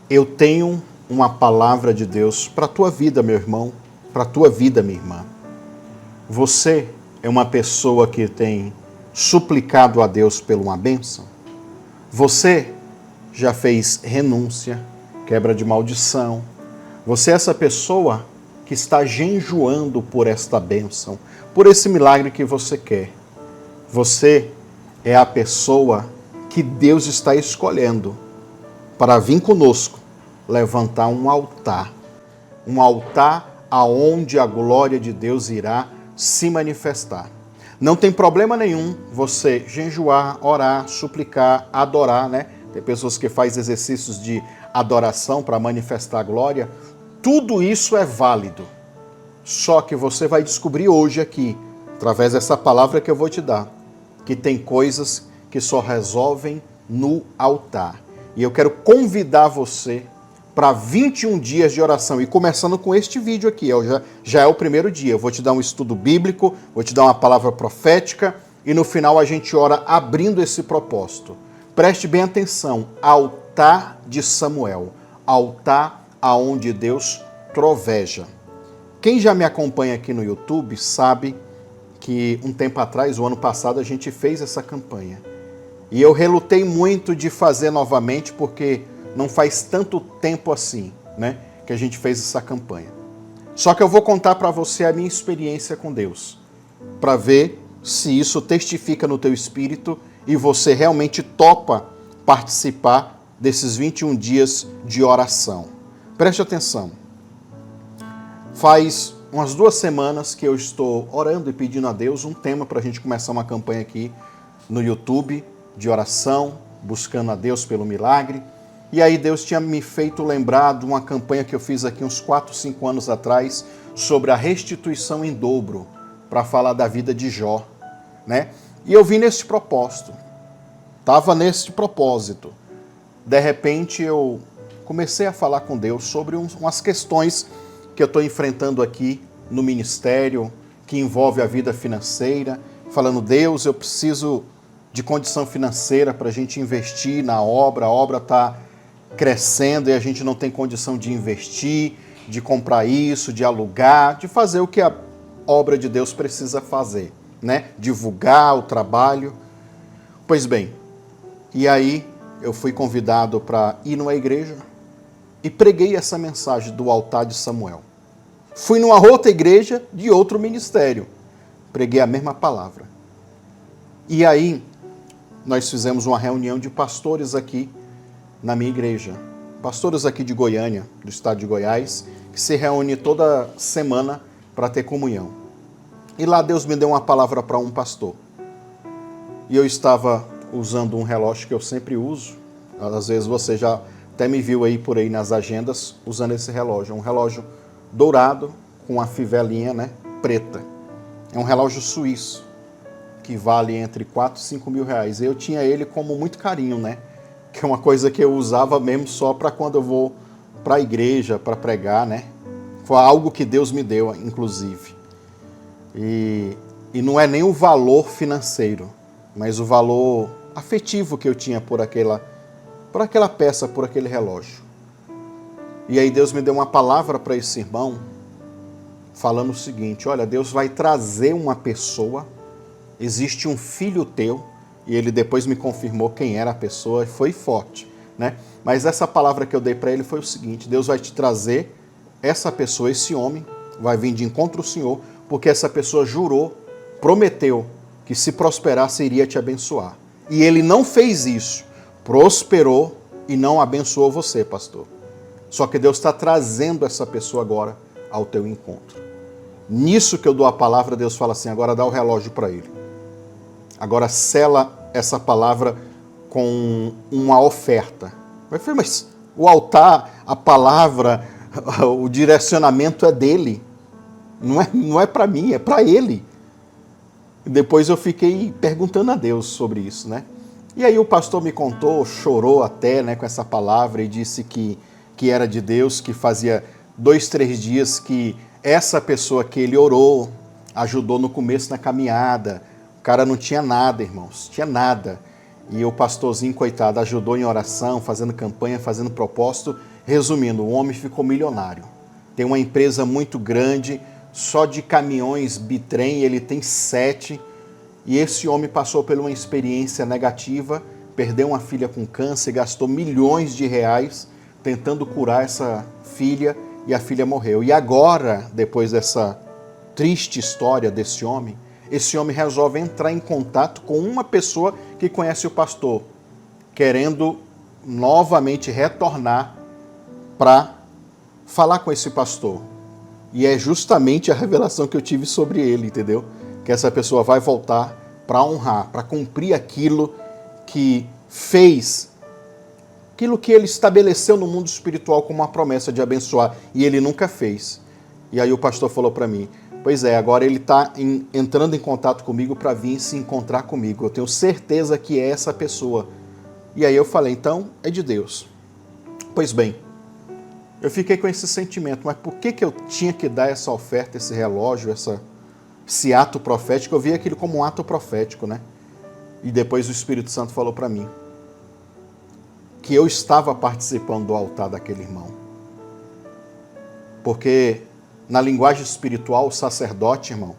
Eu tenho uma palavra de Deus para a tua vida, meu irmão, para a tua vida, minha irmã. Você é uma pessoa que tem suplicado a Deus por uma bênção? Você já fez renúncia, quebra de maldição? Você é essa pessoa que está jejuando por esta bênção, por esse milagre que você quer. Você é a pessoa que Deus está escolhendo para vir conosco levantar um altar aonde a glória de Deus irá se manifestar. Não tem problema nenhum você jejuar, orar, suplicar, adorar, né? Tem pessoas que fazem exercícios de adoração para manifestar a glória. Tudo isso é válido. Só que você vai descobrir hoje aqui, através dessa palavra que eu vou te dar, que tem coisas que só resolvem no altar. E eu quero convidar você para 21 dias de oração. E começando com este vídeo aqui, já é o primeiro dia. Eu vou te dar um estudo bíblico, vou te dar uma palavra profética e no final a gente ora abrindo esse propósito. Preste bem atenção, altar de Samuel, altar aonde Deus troveja. Quem já me acompanha aqui no YouTube sabe que um tempo atrás, o ano passado, a gente fez essa campanha. E eu relutei muito de fazer novamente porque não faz tanto tempo assim, né, que a gente fez essa campanha. Só que eu vou contar para você a minha experiência com Deus, para ver se isso testifica no teu espírito e você realmente topa participar desses 21 dias de oração. Preste atenção. Faz umas 2 semanas que eu estou orando e pedindo a Deus um tema para a gente começar uma campanha aqui no YouTube de oração, buscando a Deus pelo milagre. E aí Deus tinha me feito lembrar de uma campanha que eu fiz aqui uns 4, 5 anos atrás sobre a restituição em dobro, para falar da vida de Jó, né? E eu vim nesse propósito, estava nesse propósito. De repente eu comecei a falar com Deus sobre umas questões que eu estou enfrentando aqui no ministério, que envolve a vida financeira, falando, Deus, eu preciso de condição financeira para a gente investir na obra, a obra está crescendo e a gente não tem condição de investir, de comprar isso, de alugar, de fazer o que a obra de Deus precisa fazer, né? Divulgar o trabalho. Pois bem, e aí eu fui convidado para ir numa igreja e preguei essa mensagem do altar de Samuel. Fui numa outra igreja de outro ministério, preguei a mesma palavra. E aí nós fizemos uma reunião de pastores aqui na minha igreja, pastores aqui de Goiânia, do estado de Goiás, que se reúne toda semana para ter comunhão. E lá Deus me deu uma palavra para um pastor. E eu estava usando um relógio que eu sempre uso, às vezes você já até me viu aí por aí nas agendas usando esse relógio, um relógio dourado com uma fivelinha, né, preta. É um relógio suíço que vale entre 4 e 5 mil reais. Eu tinha ele como muito carinho, né? Que é uma coisa que eu usava mesmo só para quando eu vou para a igreja, para pregar, né? Foi algo que Deus me deu, inclusive. E não é nem o valor financeiro, mas o valor afetivo que eu tinha por aquela peça, por aquele relógio. E aí Deus me deu uma palavra para esse irmão, falando o seguinte, olha, Deus vai trazer uma pessoa, existe um filho teu, e ele depois me confirmou quem era a pessoa, e foi forte, né? Mas essa palavra que eu dei para ele foi o seguinte, Deus vai te trazer essa pessoa, esse homem, vai vir de encontro ao Senhor, porque essa pessoa jurou, prometeu, que se prosperasse iria te abençoar. E ele não fez isso, prosperou e não abençoou você, pastor. Só que Deus está trazendo essa pessoa agora ao teu encontro. Nisso que eu dou a palavra, Deus fala assim, agora dá o relógio para ele. Agora sela essa palavra com uma oferta. Eu falei, mas o altar, a palavra, o direcionamento é dele. Não é para mim, é para ele. Depois eu fiquei perguntando a Deus sobre isso, né? E aí o pastor me contou, chorou até, né, com essa palavra e disse que era de Deus, que fazia 2, 3 dias que essa pessoa que ele orou, ajudou no começo na caminhada. O cara não tinha nada, irmãos, tinha nada. E o pastorzinho, coitado, ajudou em oração, fazendo campanha, fazendo propósito. Resumindo, o homem ficou milionário. Tem uma empresa muito grande, só de caminhões bitrem, ele tem 7. E esse homem passou por uma experiência negativa, perdeu uma filha com câncer, gastou milhões de reais tentando curar essa filha e a filha morreu. E agora, depois dessa triste história desse homem, esse homem resolve entrar em contato com uma pessoa que conhece o pastor, querendo novamente retornar para falar com esse pastor. E é justamente a revelação que eu tive sobre ele, entendeu? Que essa pessoa vai voltar para honrar, para cumprir aquilo que fez, aquilo que ele estabeleceu no mundo espiritual como uma promessa de abençoar, e ele nunca fez. E aí o pastor falou para mim, pois é, agora ele está entrando em contato comigo para vir se encontrar comigo. Eu tenho certeza que é essa pessoa. E aí eu falei, então é de Deus. Pois bem, eu fiquei com esse sentimento, mas por que eu tinha que dar essa oferta, esse relógio, esse ato profético? Eu vi aquilo como um ato profético, né? E depois o Espírito Santo falou para mim que eu estava participando do altar daquele irmão. Porque na linguagem espiritual, o sacerdote, irmão,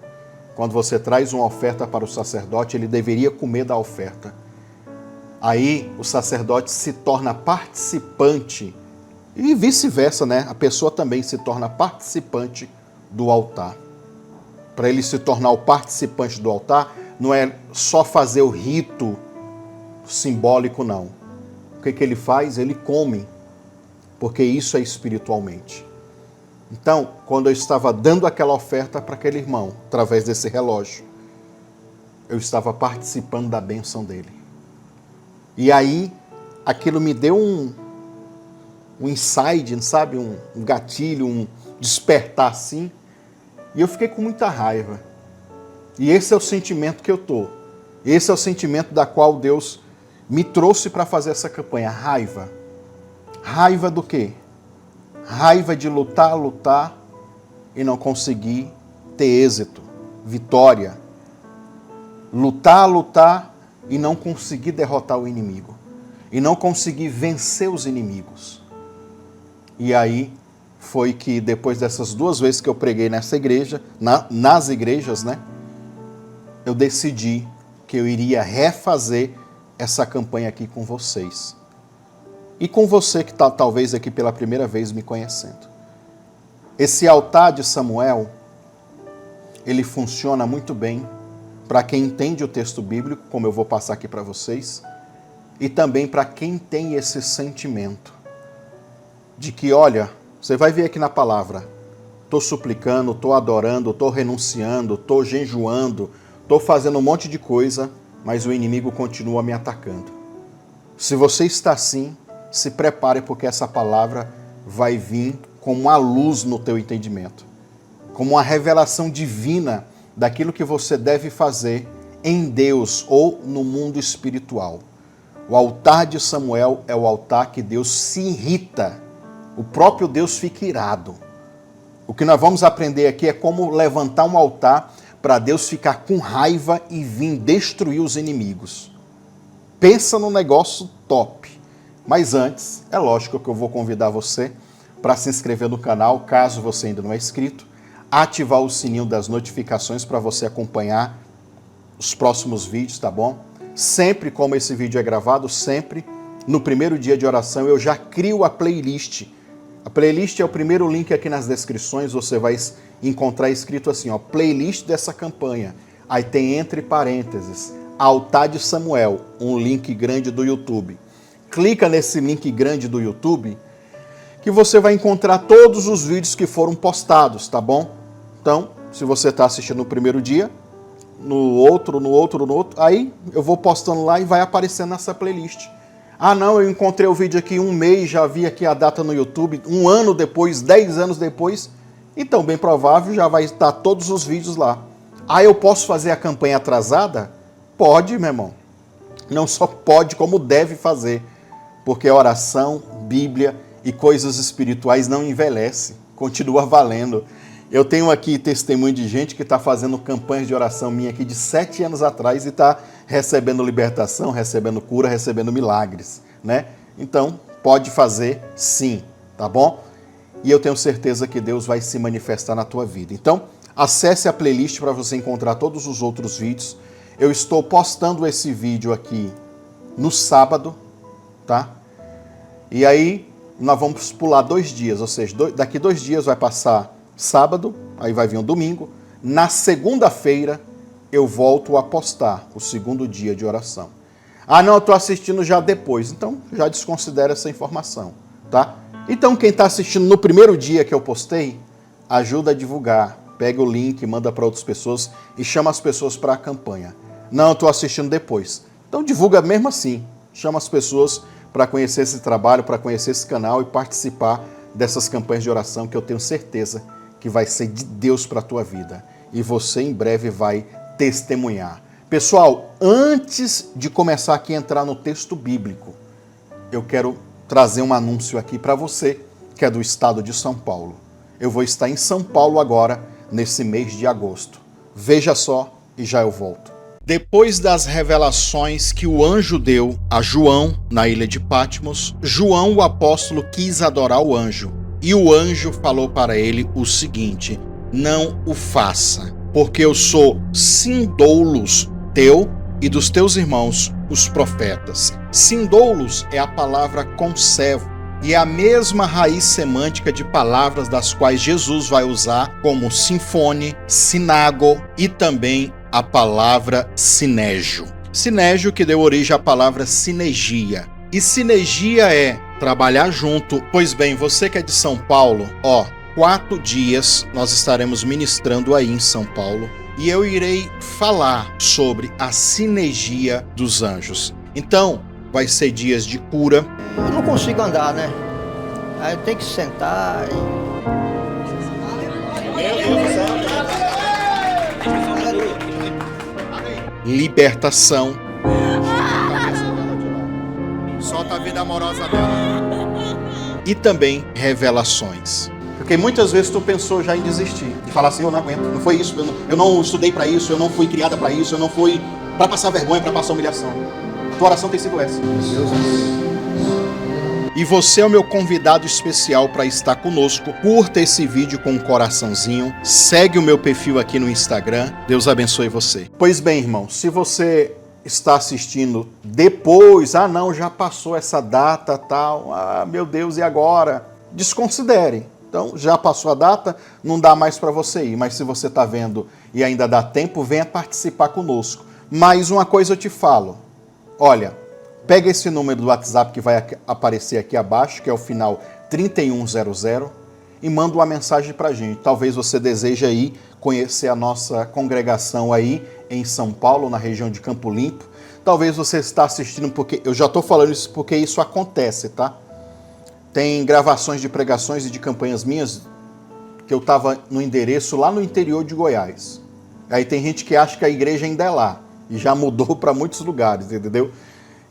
quando você traz uma oferta para o sacerdote, ele deveria comer da oferta. Aí o sacerdote se torna participante, e vice-versa, né? A pessoa também se torna participante do altar. Para ele se tornar o participante do altar, não é só fazer o rito simbólico, não. O que ele faz? Ele come, porque isso é espiritualmente. Então, quando eu estava dando aquela oferta para aquele irmão, através desse relógio, eu estava participando da bênção dele. E aí, aquilo me deu um insight, sabe? Um gatilho, um despertar assim. E eu fiquei com muita raiva. E esse é o sentimento que eu estou. Esse é o sentimento da qual Deus me trouxe para fazer essa campanha. Raiva. Raiva do quê? Raiva de lutar e não conseguir ter êxito, vitória. Lutar e não conseguir derrotar o inimigo. E não conseguir vencer os inimigos. E aí foi que depois dessas 2 vezes que eu preguei nessa igreja, nas igrejas, né? Eu decidi que eu iria refazer essa campanha aqui com vocês. E com você que está talvez aqui pela primeira vez me conhecendo. Esse altar de Samuel, ele funciona muito bem para quem entende o texto bíblico, como eu vou passar aqui para vocês, e também para quem tem esse sentimento de que, olha, você vai ver aqui na palavra, estou suplicando, estou adorando, estou renunciando, estou jejuando, estou fazendo um monte de coisa, mas o inimigo continua me atacando. Se você está assim, se prepare, porque essa palavra vai vir como uma luz no teu entendimento, como uma revelação divina daquilo que você deve fazer em Deus ou no mundo espiritual. O altar de Samuel é o altar que Deus se irrita, o próprio Deus fica irado. O que nós vamos aprender aqui é como levantar um altar para Deus ficar com raiva e vir destruir os inimigos. Pensa num negócio top. Mas antes, é lógico que eu vou convidar você para se inscrever no canal, caso você ainda não é inscrito, ativar o sininho das notificações para você acompanhar os próximos vídeos, tá bom? Sempre como esse vídeo é gravado, sempre no primeiro dia de oração eu já crio a playlist. A playlist é o primeiro link aqui nas descrições, você vai encontrar escrito assim, ó, playlist dessa campanha. Aí tem entre parênteses, altar de Samuel, um link grande do YouTube. Clica nesse link grande do YouTube que você vai encontrar todos os vídeos que foram postados, tá bom? Então, se você está assistindo no primeiro dia, no outro, aí eu vou postando lá e vai aparecendo nessa playlist. Ah não, eu encontrei o vídeo aqui 1 mês, já vi aqui a data no YouTube, 1 ano depois, 10 anos depois, então bem provável já vai estar todos os vídeos lá. Ah, eu posso fazer a campanha atrasada? Pode, meu irmão. Não só pode, como deve fazer. Porque oração, Bíblia e coisas espirituais não envelhece, continua valendo. Eu tenho aqui testemunho de gente que está fazendo campanhas de oração minha aqui de 7 anos atrás e está recebendo libertação, recebendo cura, recebendo milagres, né? Então, pode fazer sim, tá bom? E eu tenho certeza que Deus vai se manifestar na tua vida. Então, acesse a playlist para você encontrar todos os outros vídeos. Eu estou postando esse vídeo aqui no sábado, tá? E aí, nós vamos pular 2 dias, ou seja, daqui 2 dias vai passar sábado, aí vai vir um domingo. Na segunda-feira, eu volto a postar o segundo dia de oração. Ah, não, eu estou assistindo já depois. Então, já desconsidera essa informação, tá? Então, quem está assistindo no primeiro dia que eu postei, ajuda a divulgar. Pega o link, manda para outras pessoas e chama as pessoas para a campanha. Não, eu estou assistindo depois. Então, divulga mesmo assim. Chama as pessoas para conhecer esse trabalho, para conhecer esse canal e participar dessas campanhas de oração que eu tenho certeza que vai ser de Deus para a tua vida. E você em breve vai testemunhar. Pessoal, antes de começar aqui a entrar no texto bíblico, eu quero trazer um anúncio aqui para você, que é do estado de São Paulo. Eu vou estar em São Paulo agora, nesse mês de agosto. Veja só e já eu volto. Depois das revelações que o anjo deu a João na ilha de Patmos, João, o apóstolo, quis adorar o anjo. E o anjo falou para ele o seguinte: não o faça, porque eu sou sindoulos teu e dos teus irmãos, os profetas. Sindoulos é a palavra conservo e é a mesma raiz semântica de palavras das quais Jesus vai usar como sinfone, sinago e também a palavra sinégio. Sinégio que deu origem à palavra sinergia. E sinergia é trabalhar junto. Pois bem, você que é de São Paulo, 4 dias nós estaremos ministrando aí em São Paulo e eu irei falar sobre a sinergia dos anjos. Então, vai ser dias de cura. Eu não consigo andar, né? Aí eu tenho que sentar e... Libertação. Solta a vida amorosa dela. E também revelações. Porque muitas vezes tu pensou já em desistir. De falar assim, eu não aguento, não foi isso, eu não estudei para isso, eu não fui criada para isso, eu não fui para passar vergonha, para passar humilhação. Tua oração tem sido essa. E você é o meu convidado especial para estar conosco. Curta esse vídeo com um coraçãozinho. Segue o meu perfil aqui no Instagram. Deus abençoe você. Pois bem, irmão, se você está assistindo depois, não, já passou essa data, tal, meu Deus, e agora? Desconsidere. Então, já passou a data, não dá mais para você ir. Mas se você está vendo e ainda dá tempo, venha participar conosco. Mas uma coisa eu te falo. Olha, pega esse número do WhatsApp que vai aparecer aqui abaixo, que é o final 3100, e manda uma mensagem para a gente. Talvez você deseje aí conhecer a nossa congregação aí em São Paulo, na região de Campo Limpo. Talvez você está assistindo porque... Eu já estou falando isso porque isso acontece, tá? Tem gravações de pregações e de campanhas minhas que eu estava no endereço lá no interior de Goiás. Aí tem gente que acha que a igreja ainda é lá e já mudou para muitos lugares, entendeu?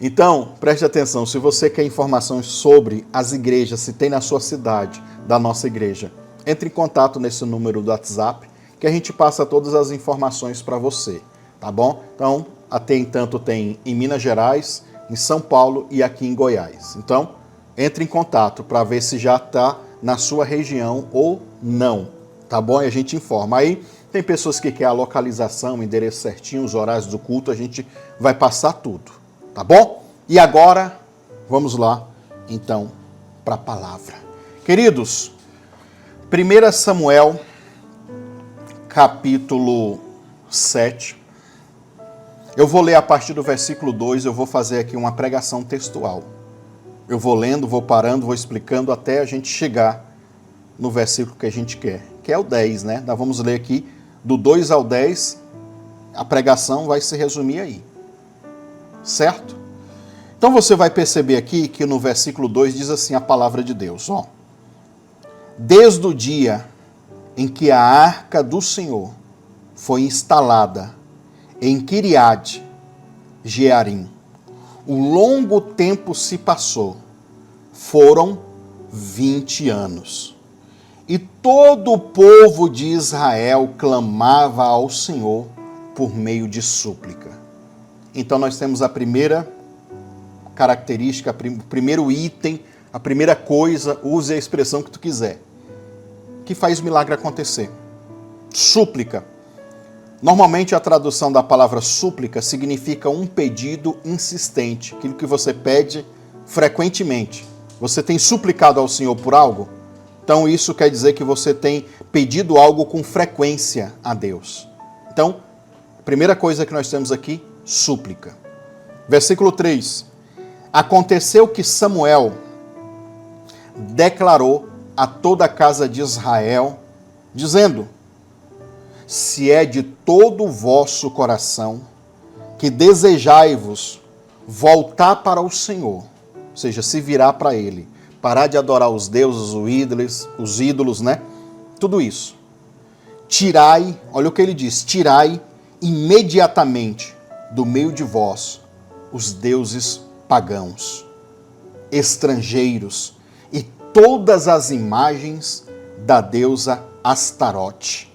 Então, preste atenção, se você quer informações sobre as igrejas, se tem na sua cidade, da nossa igreja, entre em contato nesse número do WhatsApp, que a gente passa todas as informações para você, tá bom? Então, até entanto tem em Minas Gerais, em São Paulo e aqui em Goiás. Então, entre em contato para ver se já está na sua região ou não, tá bom? E a gente informa. Aí, tem pessoas que querem a localização, o endereço certinho, os horários do culto, a gente vai passar tudo. Tá bom? E agora, vamos lá, então, para a palavra. Queridos, 1 Samuel, capítulo 7. Eu vou ler a partir do versículo 2, eu vou fazer aqui uma pregação textual. Eu vou lendo, vou parando, vou explicando até a gente chegar no versículo que a gente quer, que é o 10, né? Nós vamos ler aqui do 2 ao 10, a pregação vai se resumir aí. Certo? Então você vai perceber aqui que no versículo 2 diz assim a palavra de Deus, Desde o dia em que a arca do Senhor foi instalada em Kiriat Jearim, um longo tempo se passou, foram 20 anos. E todo o povo de Israel clamava ao Senhor por meio de súplica. Então nós temos a primeira característica, o primeiro item, a primeira coisa, use a expressão que tu quiser, que faz o milagre acontecer. Súplica. Normalmente a tradução da palavra súplica significa um pedido insistente, aquilo que você pede frequentemente. Você tem suplicado ao Senhor por algo? Então isso quer dizer que você tem pedido algo com frequência a Deus. Então, a primeira coisa que nós temos aqui, súplica. Versículo 3. Aconteceu que Samuel declarou a toda a casa de Israel, dizendo: se é de todo o vosso coração que desejai-vos voltar para o Senhor, ou seja, se virar para Ele, parar de adorar os deuses, os ídolos, né? Tudo isso. Tirai, olha o que ele diz, tirai imediatamente do meio de vós os deuses pagãos, estrangeiros e todas as imagens da deusa Astarote.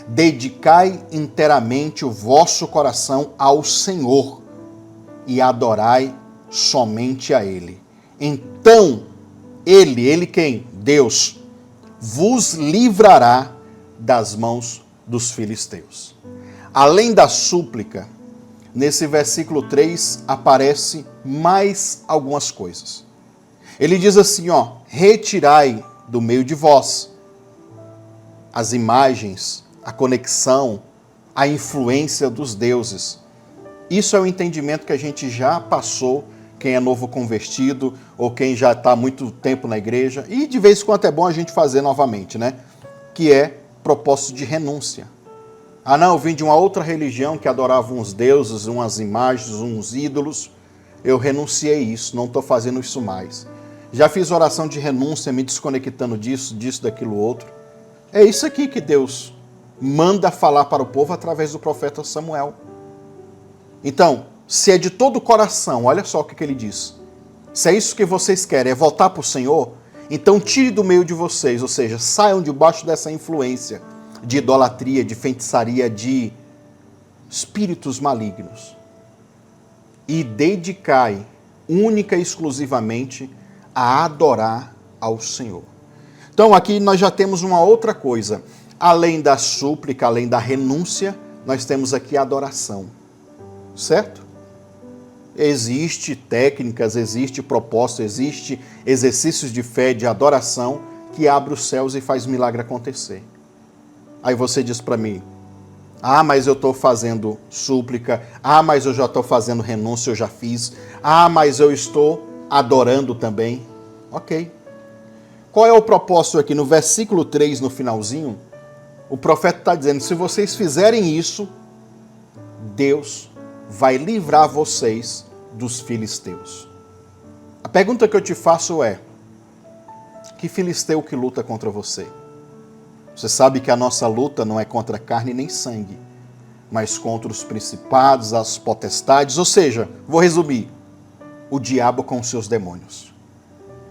Dedicai inteiramente o vosso coração ao Senhor e adorai somente a Ele. Então, Ele quem? Deus, vos livrará das mãos dos filisteus. Além da súplica, nesse versículo 3 aparece mais algumas coisas. Ele diz assim, retirai do meio de vós as imagens, a conexão, a influência dos deuses. Isso é o entendimento que a gente já passou, quem é novo convertido ou quem já está há muito tempo na igreja, e de vez em quando é bom a gente fazer novamente, né? Que é propósito de renúncia. Ah não, eu vim de uma outra religião que adorava uns deuses, umas imagens, uns ídolos, eu renunciei isso, não estou fazendo isso mais. Já fiz oração de renúncia, me desconectando disso, daquilo outro. É isso aqui que Deus manda falar para o povo através do profeta Samuel. Então, se é de todo o coração, olha só o que ele diz. Se é isso que vocês querem, é voltar para o Senhor, então tire do meio de vocês, ou seja, saiam debaixo dessa influência de idolatria, de feitiçaria, de espíritos malignos. E dedicai única e exclusivamente a adorar ao Senhor. Então aqui nós já temos uma outra coisa. Além da súplica, além da renúncia, nós temos aqui a adoração. Certo? Existe técnicas, existe propósito, existe exercícios de fé, de adoração, que abre os céus e faz milagre acontecer. Aí você diz para mim, mas eu estou fazendo súplica, mas eu já estou fazendo renúncia, eu já fiz, mas eu estou adorando também. Ok. Qual é o propósito aqui? No versículo 3, no finalzinho, o profeta está dizendo, se vocês fizerem isso, Deus vai livrar vocês dos filisteus. A pergunta que eu te faço é, que filisteu que luta contra você? Você sabe que a nossa luta não é contra carne nem sangue, mas contra os principados, as potestades, ou seja, vou resumir, o diabo com os seus demônios,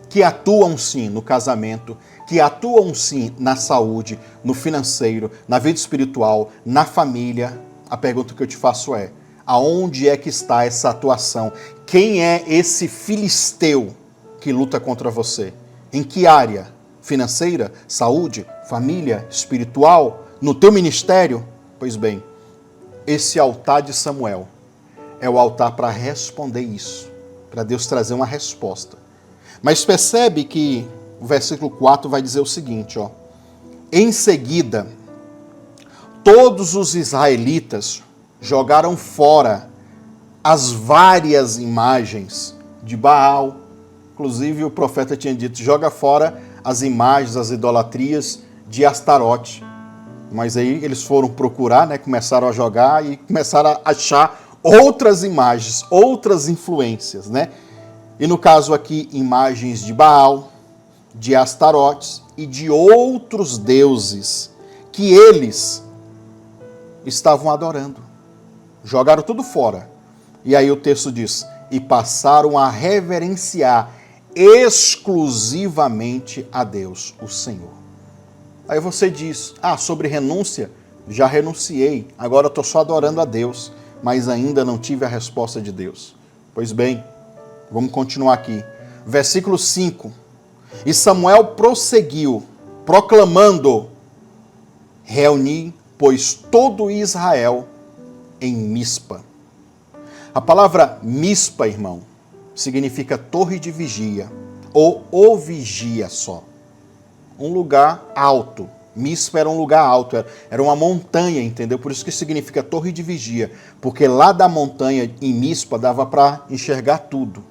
que atuam sim no casamento, que atuam sim na saúde, no financeiro, na vida espiritual, na família. A pergunta que eu te faço é, aonde é que está essa atuação? Quem é esse filisteu que luta contra você? Em que área? Financeira? Saúde? Família? Espiritual? No teu ministério? Pois bem, esse altar de Samuel é o altar para responder isso, para Deus trazer uma resposta. Mas percebe que o versículo 4 vai dizer o seguinte, em seguida, todos os israelitas jogaram fora as várias imagens de Baal. Inclusive o profeta tinha dito, joga fora as imagens, as idolatrias de Astarote. Mas aí eles foram procurar, né, começaram a jogar e começaram a achar outras imagens, outras influências, né? E no caso aqui, imagens de Baal, de Astarote e de outros deuses que eles estavam adorando. Jogaram tudo fora. E aí o texto diz, e passaram a reverenciar exclusivamente a Deus, o Senhor. Aí você diz, sobre renúncia, já renunciei, agora eu estou só adorando a Deus, mas ainda não tive a resposta de Deus. Pois bem, vamos continuar aqui. Versículo 5. E Samuel prosseguiu, proclamando: reuni, pois, todo Israel em Mispa. A palavra Mispa, irmão, significa torre de vigia, ou o vigia só. Um lugar alto. Mispa era um lugar alto, era uma montanha, entendeu? Por isso que significa torre de vigia, porque lá da montanha, em Mispa, dava para enxergar tudo.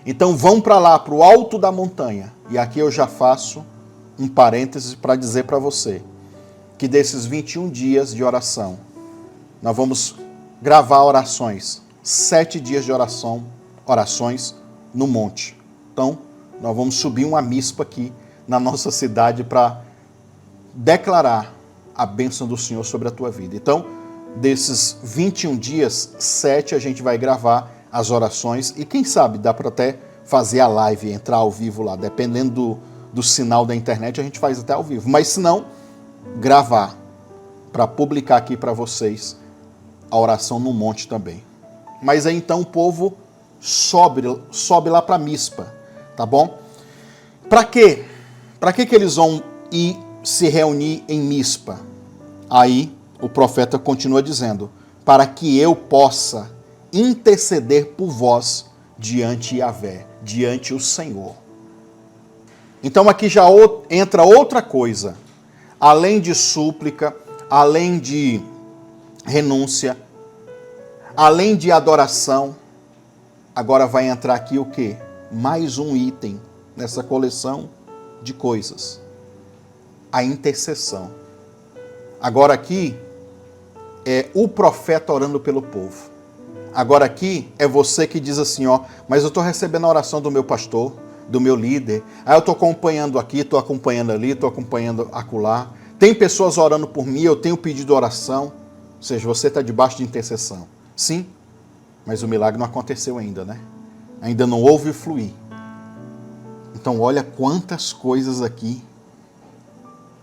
Então vão para lá, para o alto da montanha. E aqui eu já faço um parêntese para dizer para você que desses 21 dias de oração, nós vamos gravar orações, 7 dias de orações no monte. Então, nós vamos subir uma Mispa aqui na nossa cidade para declarar a bênção do Senhor sobre a tua vida. Então, desses 21 dias, 7 a gente vai gravar as orações e quem sabe dá para até fazer a live, entrar ao vivo lá, dependendo do sinal da internet, a gente faz até ao vivo. Mas se não, gravar para publicar aqui para vocês a oração no monte também. Mas aí então o povo sobe lá para Mispa, tá bom? Para quê? Para que eles vão ir se reunir em Mispa? Aí o profeta continua dizendo: para que eu possa interceder por vós diante Yahvé, diante o Senhor. Então aqui já entra outra coisa, além de súplica, além de renúncia, além de adoração, agora vai entrar aqui o quê? Mais um item nessa coleção de coisas. A intercessão. Agora aqui é o profeta orando pelo povo. Agora aqui é você que diz assim, mas eu estou recebendo a oração do meu pastor, do meu líder. Aí eu estou acompanhando aqui, estou acompanhando ali, estou acompanhando acolá. Tem pessoas orando por mim, eu tenho pedido oração. Ou seja, você está debaixo de intercessão. Sim, mas o milagre não aconteceu ainda, né? Ainda não houve fluir. Então olha quantas coisas aqui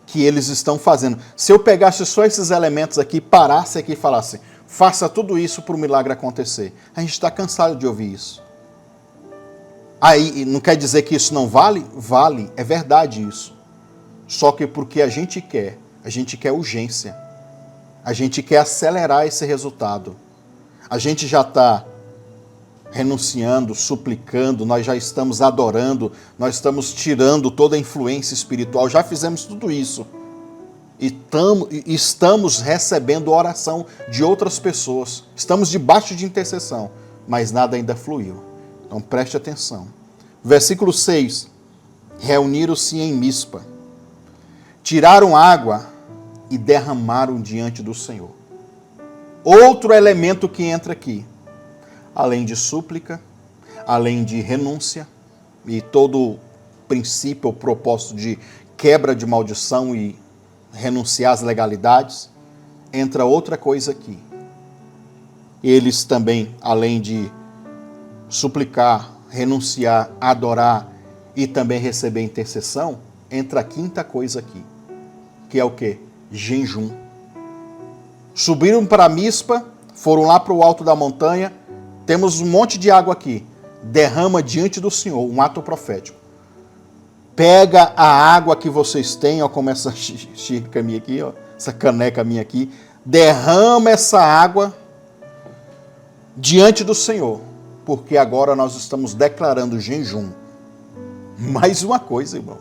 que eles estão fazendo. Se eu pegasse só esses elementos aqui, parasse aqui e falasse, faça tudo isso para o milagre acontecer. A gente está cansado de ouvir isso. Aí, não quer dizer que isso não vale? Vale, é verdade isso. Só que porque a gente quer urgência. A gente quer acelerar esse resultado. A gente já está renunciando, suplicando, nós já estamos adorando, nós estamos tirando toda a influência espiritual, já fizemos tudo isso. E estamos recebendo oração de outras pessoas. Estamos debaixo de intercessão, mas nada ainda fluiu. Então preste atenção. Versículo 6. Reuniram-se em Mispa, tiraram água e derramaram diante do Senhor. Outro elemento que entra aqui. Além de súplica, além de renúncia e todo o princípio, o propósito de quebra de maldição e renunciar às legalidades, entra outra coisa aqui. Eles também, além de suplicar, renunciar, adorar e também receber intercessão, entra a quinta coisa aqui, que é o quê? Jejum. Subiram para Mispa, foram lá para o alto da montanha, temos um monte de água aqui, derrama diante do Senhor, um ato profético. Pega a água que vocês têm, como essa xícara minha aqui, essa caneca minha aqui, derrama essa água diante do Senhor, porque agora nós estamos declarando jejum. Mais uma coisa, irmão.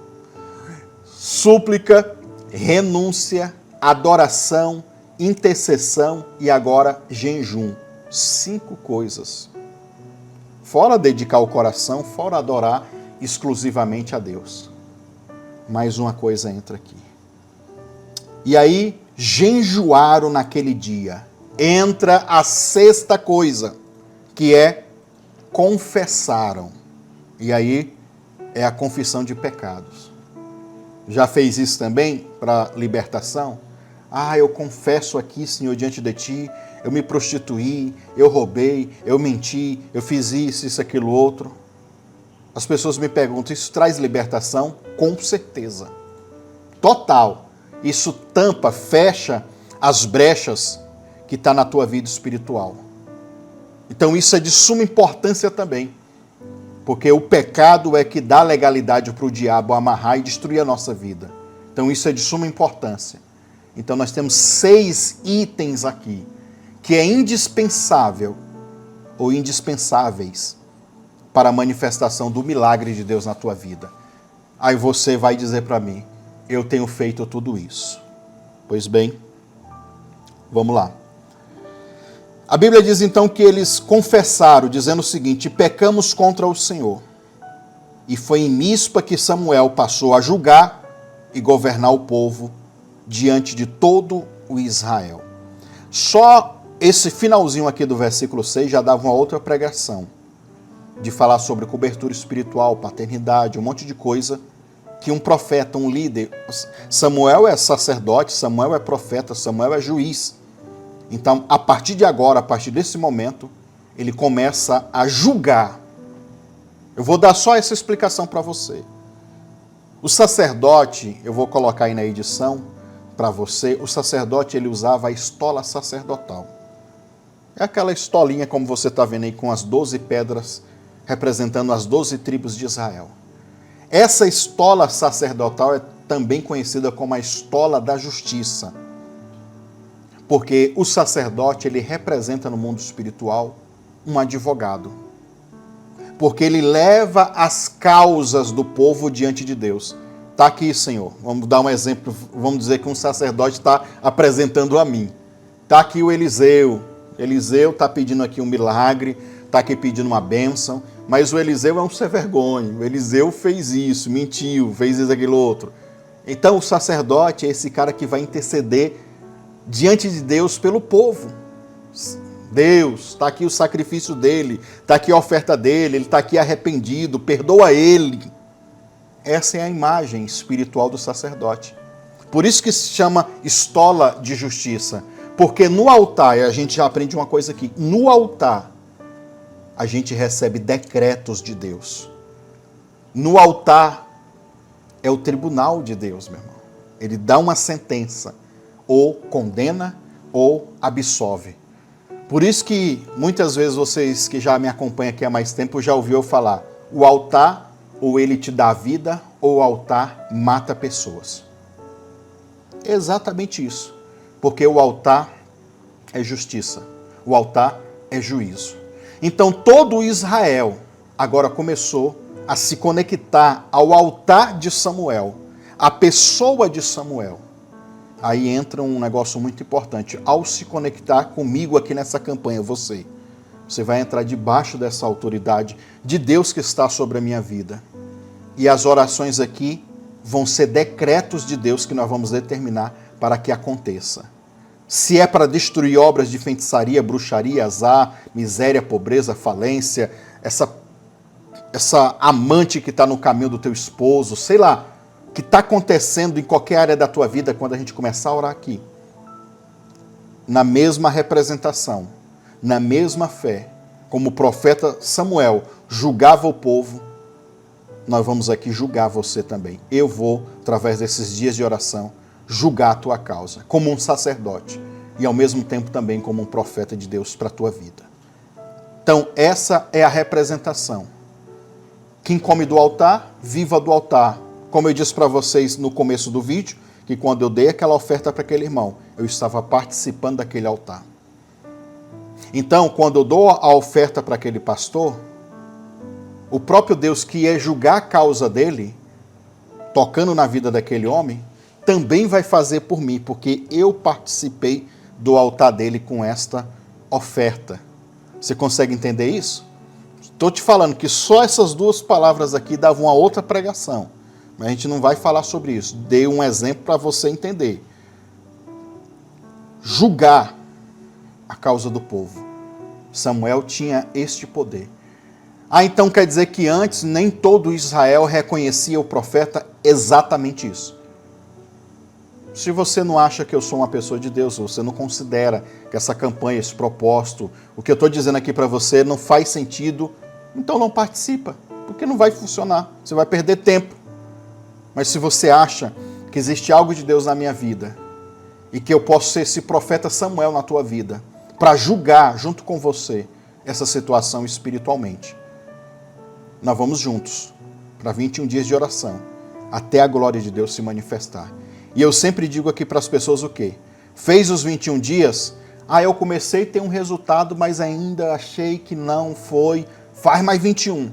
Súplica, renúncia, adoração, intercessão e agora jejum. 5 coisas. Fora dedicar o coração, fora adorar exclusivamente a Deus. Mais uma coisa entra aqui. E aí, jejuaram naquele dia. Entra a 6ª coisa, que é confessaram. E aí é a confissão de pecados. Já fez isso também para libertação? Eu confesso aqui, Senhor, diante de Ti, eu me prostituí, eu roubei, eu menti, eu fiz isso, aquilo, outro. As pessoas me perguntam, isso traz libertação? Com certeza. Total. isso tampa, fecha as brechas que está na tua vida espiritual. Então isso é de suma importância também, porque o pecado é que dá legalidade para o diabo amarrar e destruir a nossa vida. Então isso é de suma importância. Então nós temos 6 itens aqui, que é indispensável ou indispensáveis para a manifestação do milagre de Deus na tua vida. Aí você vai dizer para mim, eu tenho feito tudo isso. Pois bem, vamos lá. A Bíblia diz então que eles confessaram, dizendo o seguinte: pecamos contra o Senhor. E foi em Mispa que Samuel passou a julgar e governar o povo diante de todo o Israel. Só esse finalzinho aqui do versículo 6 já dava uma outra pregação, de falar sobre cobertura espiritual, paternidade, um monte de coisa que um profeta, um líder... Samuel é sacerdote, Samuel é profeta, Samuel é juiz. Então, a partir de agora, a partir desse momento, ele começa a julgar. Eu vou dar só essa explicação para você. O sacerdote, eu vou colocar aí na edição para você, o sacerdote ele usava a estola sacerdotal. É aquela estolinha como você está vendo aí com as 12 pedras representando as 12 tribos de Israel. Essa estola sacerdotal é também conhecida como a estola da justiça. Porque o sacerdote, ele representa no mundo espiritual um advogado. Porque ele leva as causas do povo diante de Deus. Está aqui, Senhor. Vamos dar um exemplo. Vamos dizer que um sacerdote está apresentando a mim. Está aqui o Eliseu. Eliseu está pedindo aqui um milagre, está aqui pedindo uma bênção. Mas o Eliseu é um sem-vergonha. O Eliseu fez isso, mentiu, fez isso, aquilo outro. Então o sacerdote é esse cara que vai interceder diante de Deus pelo povo. Deus, está aqui o sacrifício dele, está aqui a oferta dele, ele está aqui arrependido, perdoa ele. Essa é a imagem espiritual do sacerdote. Por isso que se chama estola de justiça. Porque no altar, e a gente já aprende uma coisa aqui, no altar a gente recebe decretos de Deus. No altar é o tribunal de Deus, meu irmão. Ele dá uma sentença. Ou condena, ou absolve. Por isso que, muitas vezes, vocês que já me acompanham aqui há mais tempo, já ouviram falar, o altar, ou ele te dá vida, ou o altar mata pessoas. É exatamente isso. Porque o altar é justiça. O altar é juízo. Então, todo Israel agora começou a se conectar ao altar de Samuel, à pessoa de Samuel. Aí entra um negócio muito importante. Ao se conectar comigo aqui nessa campanha, você vai entrar debaixo dessa autoridade de Deus que está sobre a minha vida. E as orações aqui vão ser decretos de Deus que nós vamos determinar para que aconteça. Se é para destruir obras de feitiçaria, bruxaria, azar, miséria, pobreza, falência, essa amante que está no caminho do teu esposo, sei lá, que está acontecendo em qualquer área da tua vida quando a gente começar a orar aqui. Na mesma representação, na mesma fé, como o profeta Samuel julgava o povo, nós vamos aqui julgar você também. Eu vou, através desses dias de oração, julgar a tua causa, como um sacerdote e ao mesmo tempo também como um profeta de Deus para a tua vida. Então, essa é a representação. Quem come do altar, viva do altar. Como eu disse para vocês no começo do vídeo, que quando eu dei aquela oferta para aquele irmão, eu estava participando daquele altar. Então, quando eu dou a oferta para aquele pastor, o próprio Deus que ia julgar a causa dele, tocando na vida daquele homem, também vai fazer por mim, porque eu participei do altar dele com esta oferta. Você consegue entender isso? Estou te falando que só essas duas palavras aqui davam uma outra pregação. Mas a gente não vai falar sobre isso. Dei um exemplo para você entender. Julgar a causa do povo. Samuel tinha este poder. Então quer dizer que antes nem todo Israel reconhecia o profeta? Exatamente isso. Se você não acha que eu sou uma pessoa de Deus, você não considera que essa campanha, esse propósito, o que eu estou dizendo aqui para você não faz sentido, então não participa, porque não vai funcionar, você vai perder tempo. Mas se você acha que existe algo de Deus na minha vida e que eu posso ser esse profeta Samuel na tua vida para julgar junto com você essa situação espiritualmente. Nós vamos juntos para 21 dias de oração até a glória de Deus se manifestar. E eu sempre digo aqui para as pessoas o quê? Fez os 21 dias, eu comecei a ter um resultado, mas ainda achei que não foi, faz mais 21.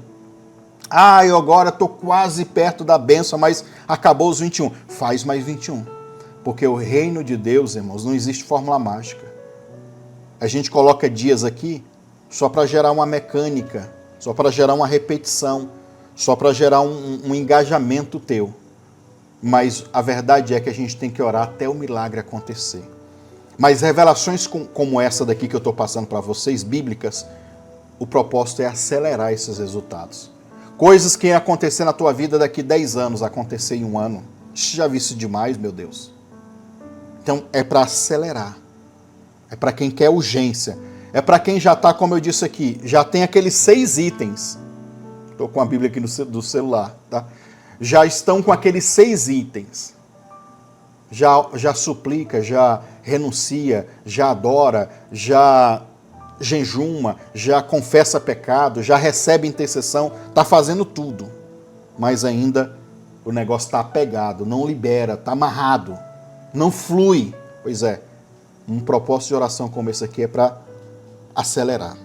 Eu agora estou quase perto da bênção, mas acabou os 21. Faz mais 21. Porque o reino de Deus, irmãos, não existe fórmula mágica. A gente coloca dias aqui só para gerar uma mecânica, só para gerar uma repetição, só para gerar um engajamento teu. Mas a verdade é que a gente tem que orar até o milagre acontecer. Mas revelações como essa daqui que eu estou passando para vocês, bíblicas, o propósito é acelerar esses resultados. Coisas que iam acontecer na tua vida daqui 10 anos, acontecer em 1 ano. Já vi isso demais, meu Deus. Então é para acelerar. É para quem quer urgência. É para quem já está, como eu disse aqui, já tem aqueles 6 itens. Estou com a Bíblia aqui do celular, tá? Já estão com aqueles 6 itens. Já suplica, já renuncia, já adora, já jejuma, já confessa pecado, já recebe intercessão, está fazendo tudo. Mas ainda o negócio está apegado, não libera, está amarrado, não flui. Pois é, um propósito de oração como esse aqui é para acelerar.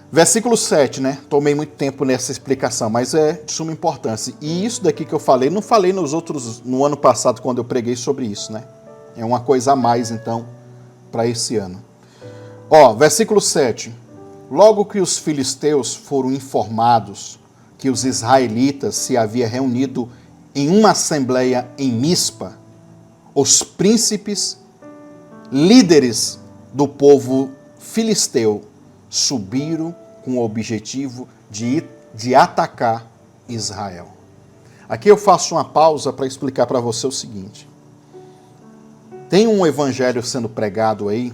Versículo 7, né? Tomei muito tempo nessa explicação, mas é de suma importância. E isso daqui que eu falei, não falei no ano passado, quando eu preguei sobre isso, né? É uma coisa a mais, então, para esse ano. Versículo 7. Logo que os filisteus foram informados que os israelitas se haviam reunido em uma assembleia em Mispa, os príncipes, líderes do povo filisteu, subiram com o objetivo de atacar Israel. Aqui eu faço uma pausa para explicar para você o seguinte. Tem um evangelho sendo pregado aí,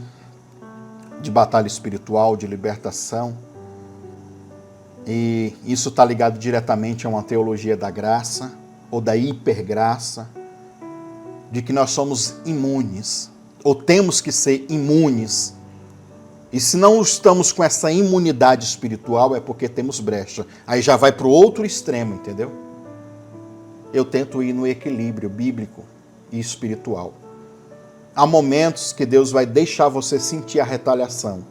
de batalha espiritual, de libertação, e isso está ligado diretamente a uma teologia da graça, ou da hipergraça, de que nós somos imunes, ou temos que ser imunes. E se não estamos com essa imunidade espiritual, é porque temos brecha. Aí já vai para o outro extremo, entendeu? Eu tento ir no equilíbrio bíblico e espiritual. Há momentos que Deus vai deixar você sentir a retaliação.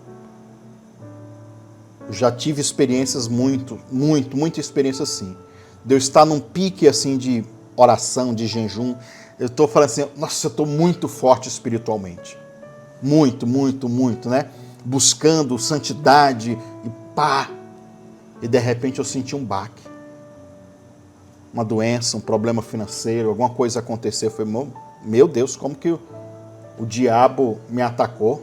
Eu já tive experiências muita experiência assim. Deus está num pique assim de oração, de jejum. Eu estou falando assim, nossa, eu estou muito forte espiritualmente. Muito, né? Buscando santidade e pá. E de repente eu senti um baque. Uma doença, um problema financeiro, alguma coisa aconteceu. Eu falei, meu Deus, como que o diabo me atacou?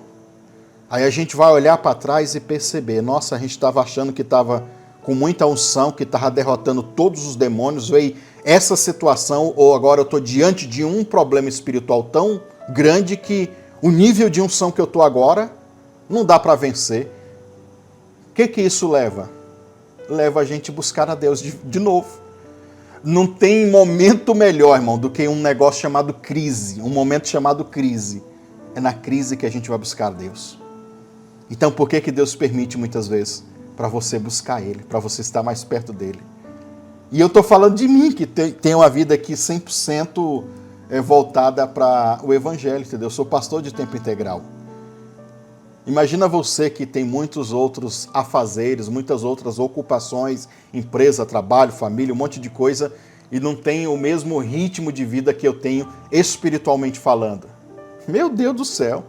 Aí a gente vai olhar para trás e perceber, nossa, a gente estava achando que estava com muita unção, que estava derrotando todos os demônios, veio essa situação, ou agora eu estou diante de um problema espiritual tão grande que o nível de unção que eu estou agora não dá para vencer. O que isso leva? Leva a gente buscar a Deus de novo. Não tem momento melhor, irmão, do que um negócio chamado crise, um momento chamado crise. É na crise que a gente vai buscar a Deus. Então, por que Deus permite muitas vezes? Para você buscar Ele, para você estar mais perto dEle. E eu estou falando de mim, que tenho uma vida aqui 100% voltada para o Evangelho, entendeu? Eu sou pastor de tempo integral. Imagina você que tem muitos outros afazeres, muitas outras ocupações, empresa, trabalho, família, um monte de coisa, e não tem o mesmo ritmo de vida que eu tenho espiritualmente falando. Meu Deus do céu!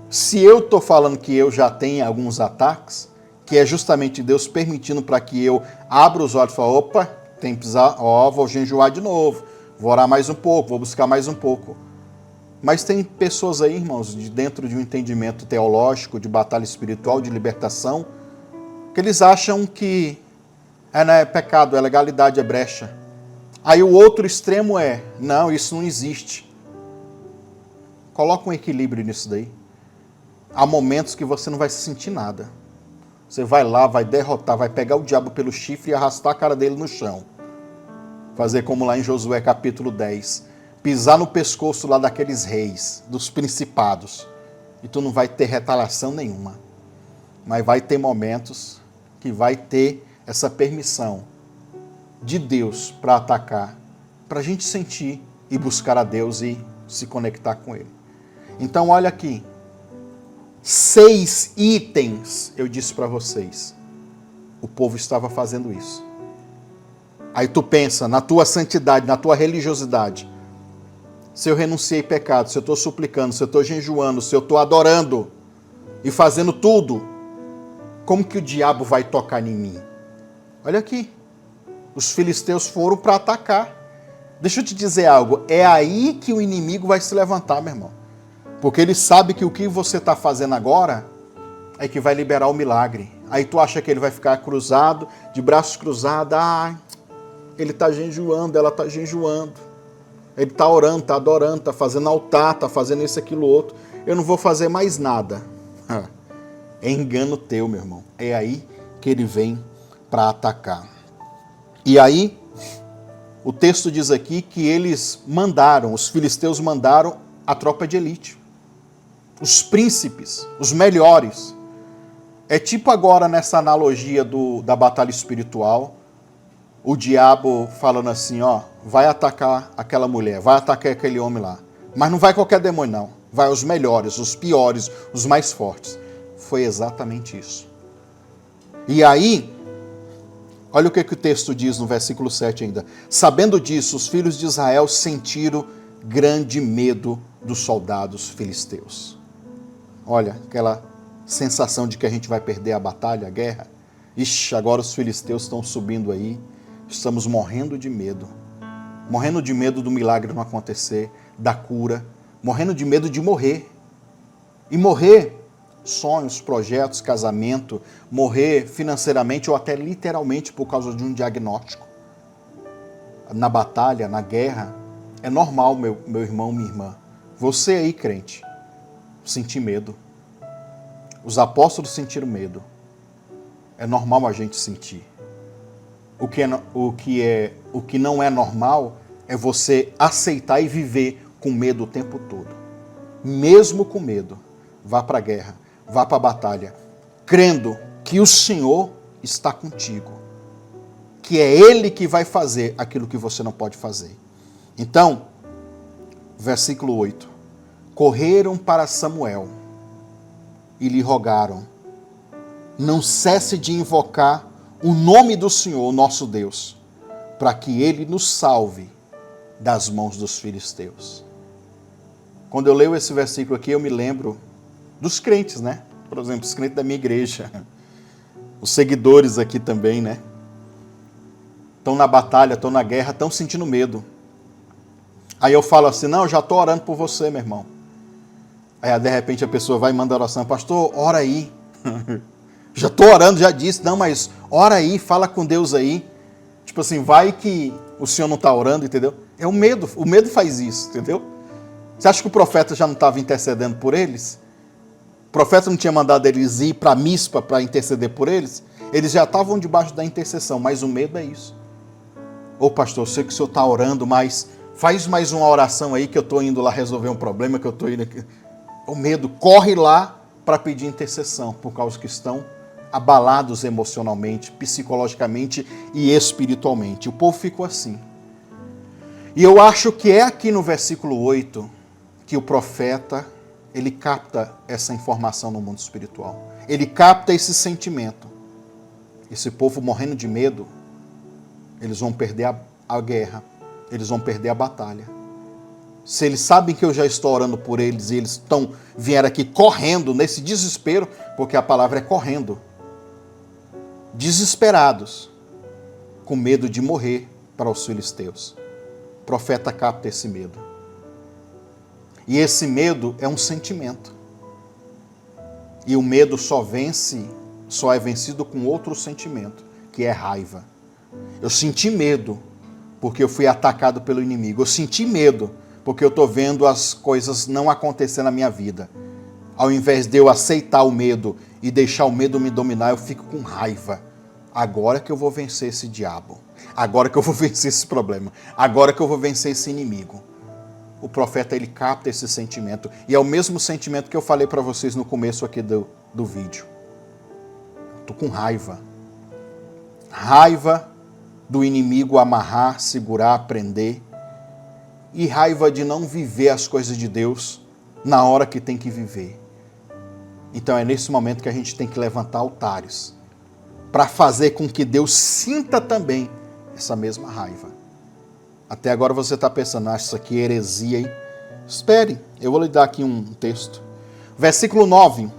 Se eu estou falando que eu já tenho alguns ataques, que é justamente Deus permitindo para que eu abra os olhos e fale, opa, tem que precisar, vou jejuar de novo, vou orar mais um pouco, vou buscar mais um pouco. Mas tem pessoas aí, irmãos, dentro de um entendimento teológico, de batalha espiritual, de libertação, que eles acham que não é pecado, é legalidade, é brecha. Aí o outro extremo não, isso não existe. Coloca um equilíbrio nisso daí. Há momentos que você não vai sentir nada. Você vai lá, vai derrotar, vai pegar o diabo pelo chifre e arrastar a cara dele no chão. Fazer como lá em Josué capítulo 10. pisar no pescoço lá daqueles reis, dos principados, e tu não vai ter retaliação nenhuma. Mas vai ter momentos que vai ter essa permissão de Deus para atacar, para a gente sentir e buscar a Deus e se conectar com Ele. Então olha aqui, 6 itens eu disse para vocês. O povo estava fazendo isso. Aí tu pensa na tua santidade, na tua religiosidade. Se eu renunciei pecado, se eu estou suplicando, se eu estou jejuando, se eu estou adorando e fazendo tudo, como que o diabo vai tocar em mim? Olha aqui, os filisteus foram para atacar. Deixa eu te dizer algo, é aí que o inimigo vai se levantar, meu irmão. Porque ele sabe que o que você está fazendo agora é que vai liberar o milagre. Aí tu acha que ele vai ficar cruzado, de braços cruzados, ele está jejuando, ela está jejuando. Ele está orando, está adorando, está fazendo altar, está fazendo isso, aquilo, outro. Eu não vou fazer mais nada. É engano teu, meu irmão. É aí que ele vem para atacar. E aí, o texto diz aqui que eles mandaram, os filisteus mandaram a tropa de elite. Os príncipes, os melhores. É tipo agora nessa analogia da batalha espiritual, o diabo falando assim, vai atacar aquela mulher, vai atacar aquele homem lá. Mas não vai qualquer demônio, não. Vai os melhores, os piores, os mais fortes. Foi exatamente isso. E aí, olha o que o texto diz no versículo 7 ainda. Sabendo disso, os filhos de Israel sentiram grande medo dos soldados filisteus. Olha, aquela sensação de que a gente vai perder a batalha, a guerra. Ixi, agora os filisteus estão subindo aí. Estamos morrendo de medo. Morrendo de medo do milagre não acontecer, da cura. Morrendo de medo de morrer. E morrer, sonhos, projetos, casamento. Morrer financeiramente ou até literalmente por causa de um diagnóstico. Na batalha, na guerra, é normal, meu irmão, minha irmã. Você aí, crente, sentir medo. Os apóstolos sentiram medo. É normal a gente sentir. O que não é normal é você aceitar e viver com medo o tempo todo. Mesmo com medo, vá para a guerra, vá para a batalha, crendo que o Senhor está contigo, que é Ele que vai fazer aquilo que você não pode fazer. Então, versículo 8. Correram para Samuel e lhe rogaram, não cesse de invocar o nome do Senhor, nosso Deus, para que Ele nos salve das mãos dos filisteus. Quando eu leio esse versículo aqui, eu me lembro dos crentes, né? Por exemplo, os crentes da minha igreja, os seguidores aqui também, né? Estão na batalha, estão na guerra, estão sentindo medo. Aí eu falo assim, não, eu já estou orando por você, meu irmão. Aí de repente a pessoa vai e manda oração, pastor, ora aí. Já estou orando, já disse, não, mas ora aí, fala com Deus aí. Tipo assim, vai que o senhor não está orando, entendeu? É o medo faz isso, entendeu? Você acha que o profeta já não estava intercedendo por eles? O profeta não tinha mandado eles ir para Mispa para interceder por eles? Eles já estavam debaixo da intercessão, mas o medo é isso. Ô pastor, eu sei que o senhor está orando, mas faz mais uma oração aí que eu estou indo lá resolver um problema, que eu estou indo aqui. O medo, corre lá para pedir intercessão, por causa que estão abalados emocionalmente, psicologicamente e espiritualmente. O povo ficou assim. E eu acho que é aqui no versículo 8 que o profeta, ele capta essa informação no mundo espiritual. Ele capta esse sentimento. Esse povo morrendo de medo, eles vão perder a guerra, eles vão perder a batalha. Se eles sabem que eu já estou orando por eles e eles vieram aqui correndo nesse desespero, porque a palavra é correndo, desesperados, com medo de morrer para os filisteus. O profeta capta esse medo. E esse medo é um sentimento. E o medo só é vencido com outro sentimento, que é raiva. Eu senti medo porque eu fui atacado pelo inimigo. Eu senti medo porque eu estou vendo as coisas não acontecer na minha vida. Ao invés de eu aceitar o medo e deixar o medo me dominar, eu fico com raiva. Agora que eu vou vencer esse diabo. Agora que eu vou vencer esse problema. Agora que eu vou vencer esse inimigo. o profeta ele capta esse sentimento. E é o mesmo sentimento que eu falei para vocês no começo aqui do vídeo. Estou com raiva. Raiva do inimigo amarrar, segurar, prender. E raiva de não viver as coisas de Deus na hora que tem que viver. Então é nesse momento que a gente tem que levantar altares para fazer com que Deus sinta também essa mesma raiva. Até agora você está pensando, isso aqui é heresia, hein? Espere, eu vou lhe dar aqui um texto. Versículo 9.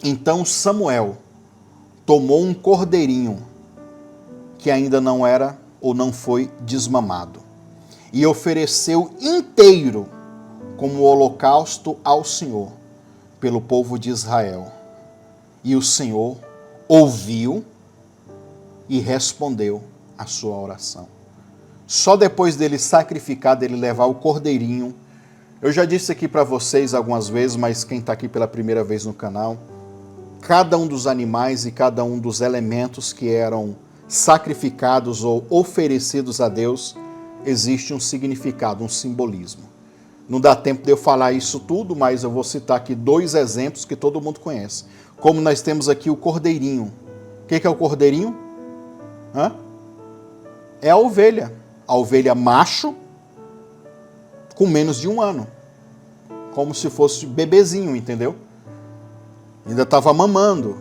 Então Samuel tomou um cordeirinho que ainda não era ou não foi desmamado e ofereceu inteiro como holocausto ao Senhor pelo povo de Israel. E o Senhor ouviu e respondeu a sua oração. Só depois dele sacrificar, dele levar o cordeirinho. Eu já disse aqui para vocês algumas vezes, mas quem está aqui pela primeira vez no canal, cada um dos animais e cada um dos elementos que eram sacrificados ou oferecidos a Deus, existe um significado, um simbolismo. Não dá tempo de eu falar isso tudo, mas eu vou citar aqui 2 exemplos que todo mundo conhece. Como nós temos aqui o cordeirinho. O que é o cordeirinho? É a ovelha. A ovelha macho com menos de 1 ano. Como se fosse bebezinho, entendeu? Ainda estava mamando.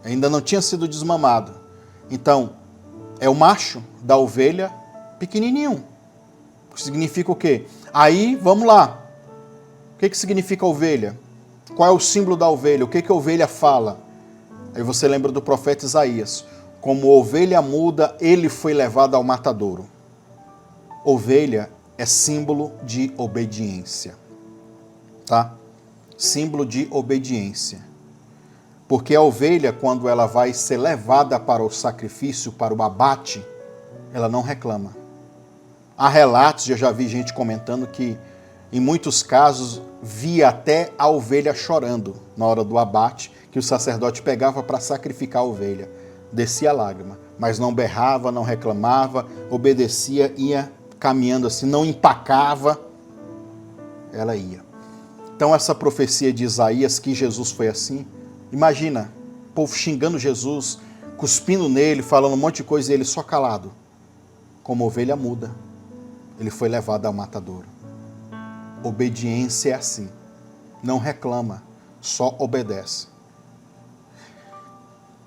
Ainda não tinha sido desmamado. Então, é o macho da ovelha pequenininho. Significa o quê? Aí, vamos lá. O que significa ovelha? Qual é o símbolo da ovelha? O que a ovelha fala? Aí você lembra do profeta Isaías. Como ovelha muda, ele foi levado ao matadouro. Ovelha é símbolo de obediência. Tá? Símbolo de obediência. Porque a ovelha, quando ela vai ser levada para o sacrifício, para o abate, ela não reclama. Há relatos, eu já vi gente comentando que, em muitos casos, via até a ovelha chorando na hora do abate, que o sacerdote pegava para sacrificar a ovelha. Descia a lágrima, mas não berrava, não reclamava, obedecia, ia caminhando assim, não empacava, ela ia. Então essa profecia de Isaías, que Jesus foi assim, imagina, o povo xingando Jesus, cuspindo nele, falando um monte de coisa e ele só calado. Como ovelha muda, ele foi levado ao matadouro. Obediência é assim, não reclama, só obedece.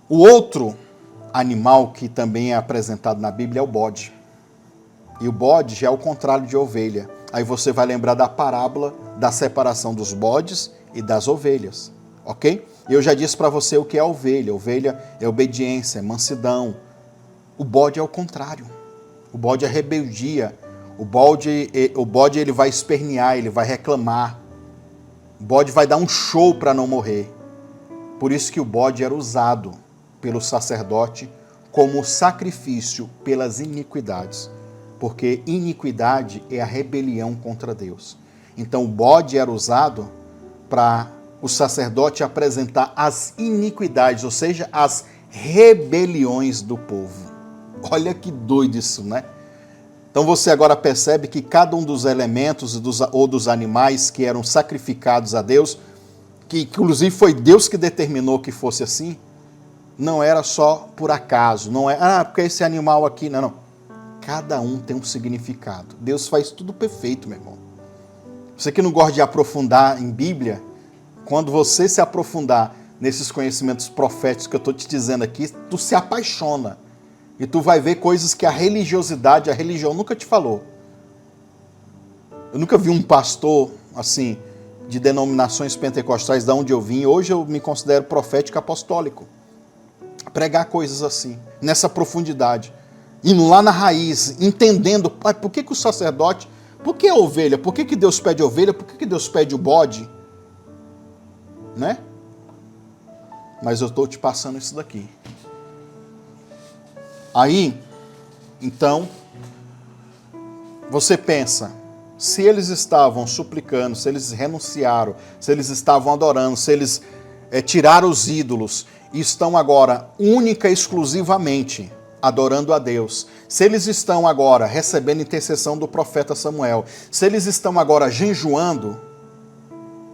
O outro animal que também é apresentado na Bíblia é o bode. E o bode já é o contrário de ovelha. Aí você vai lembrar da parábola da separação dos bodes e das ovelhas, ok? Eu já disse para você o que é a ovelha. Ovelha é obediência, é mansidão. O bode é o contrário. O bode é rebeldia. O bode ele vai espernear, ele vai reclamar. O bode vai dar um show para não morrer. Por isso que o bode era usado pelo sacerdote como sacrifício pelas iniquidades. Porque iniquidade é a rebelião contra Deus. Então o bode era usado para o sacerdote apresentar as iniquidades, ou seja, as rebeliões do povo. Olha que doido isso, né? Então você agora percebe que cada um dos elementos ou dos animais que eram sacrificados a Deus, que inclusive foi Deus que determinou que fosse assim, não era só por acaso, não é, porque esse animal aqui, não. Cada um tem um significado. Deus faz tudo perfeito, meu irmão. Você que não gosta de aprofundar em Bíblia, quando você se aprofundar nesses conhecimentos proféticos que eu estou te dizendo aqui, tu se apaixona. E tu vai ver coisas que a religiosidade, a religião nunca te falou. Eu nunca vi um pastor, assim, de denominações pentecostais, de onde eu vim. Hoje eu me considero profético apostólico. Pregar coisas assim, nessa profundidade. Indo lá na raiz, entendendo, por que o sacerdote, por que a ovelha, por que Deus pede a ovelha, por que Deus pede o bode? Né? Mas eu estou te passando isso daqui. Aí, então, você pensa, se eles estavam suplicando, se eles renunciaram, se eles estavam adorando, se eles tiraram os ídolos e estão agora única e exclusivamente adorando a Deus, se eles estão agora recebendo intercessão do profeta Samuel, se eles estão agora jejuando,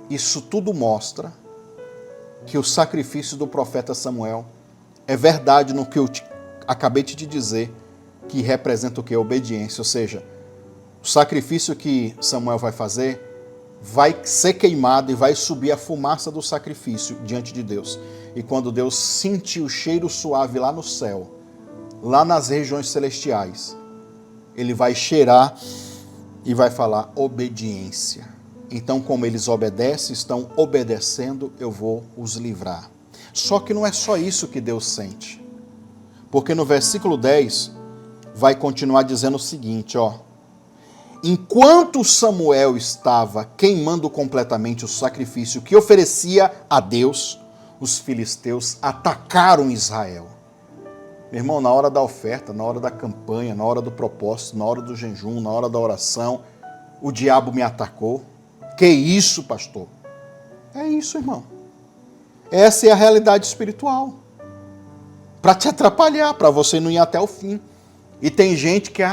isso tudo mostra que o sacrifício do profeta Samuel é verdade no que eu acabei de te dizer, que representa o que? Obediência, ou seja, o sacrifício que Samuel vai fazer vai ser queimado e vai subir a fumaça do sacrifício diante de Deus. E quando Deus sentir o cheiro suave lá no céu, lá nas regiões celestiais, ele vai cheirar e vai falar obediência. Então, como eles obedecem, estão obedecendo, eu vou os livrar. Só que não é só isso que Deus sente. Porque no versículo 10 vai continuar dizendo o seguinte, ó: enquanto Samuel estava queimando completamente o sacrifício que oferecia a Deus, os filisteus atacaram Israel. Meu irmão, na hora da oferta, na hora da campanha, na hora do propósito, na hora do jejum, na hora da oração, o diabo me atacou. Que isso, pastor? É isso, irmão. Essa é a realidade espiritual. Para te atrapalhar, para você não ir até o fim. E tem gente que,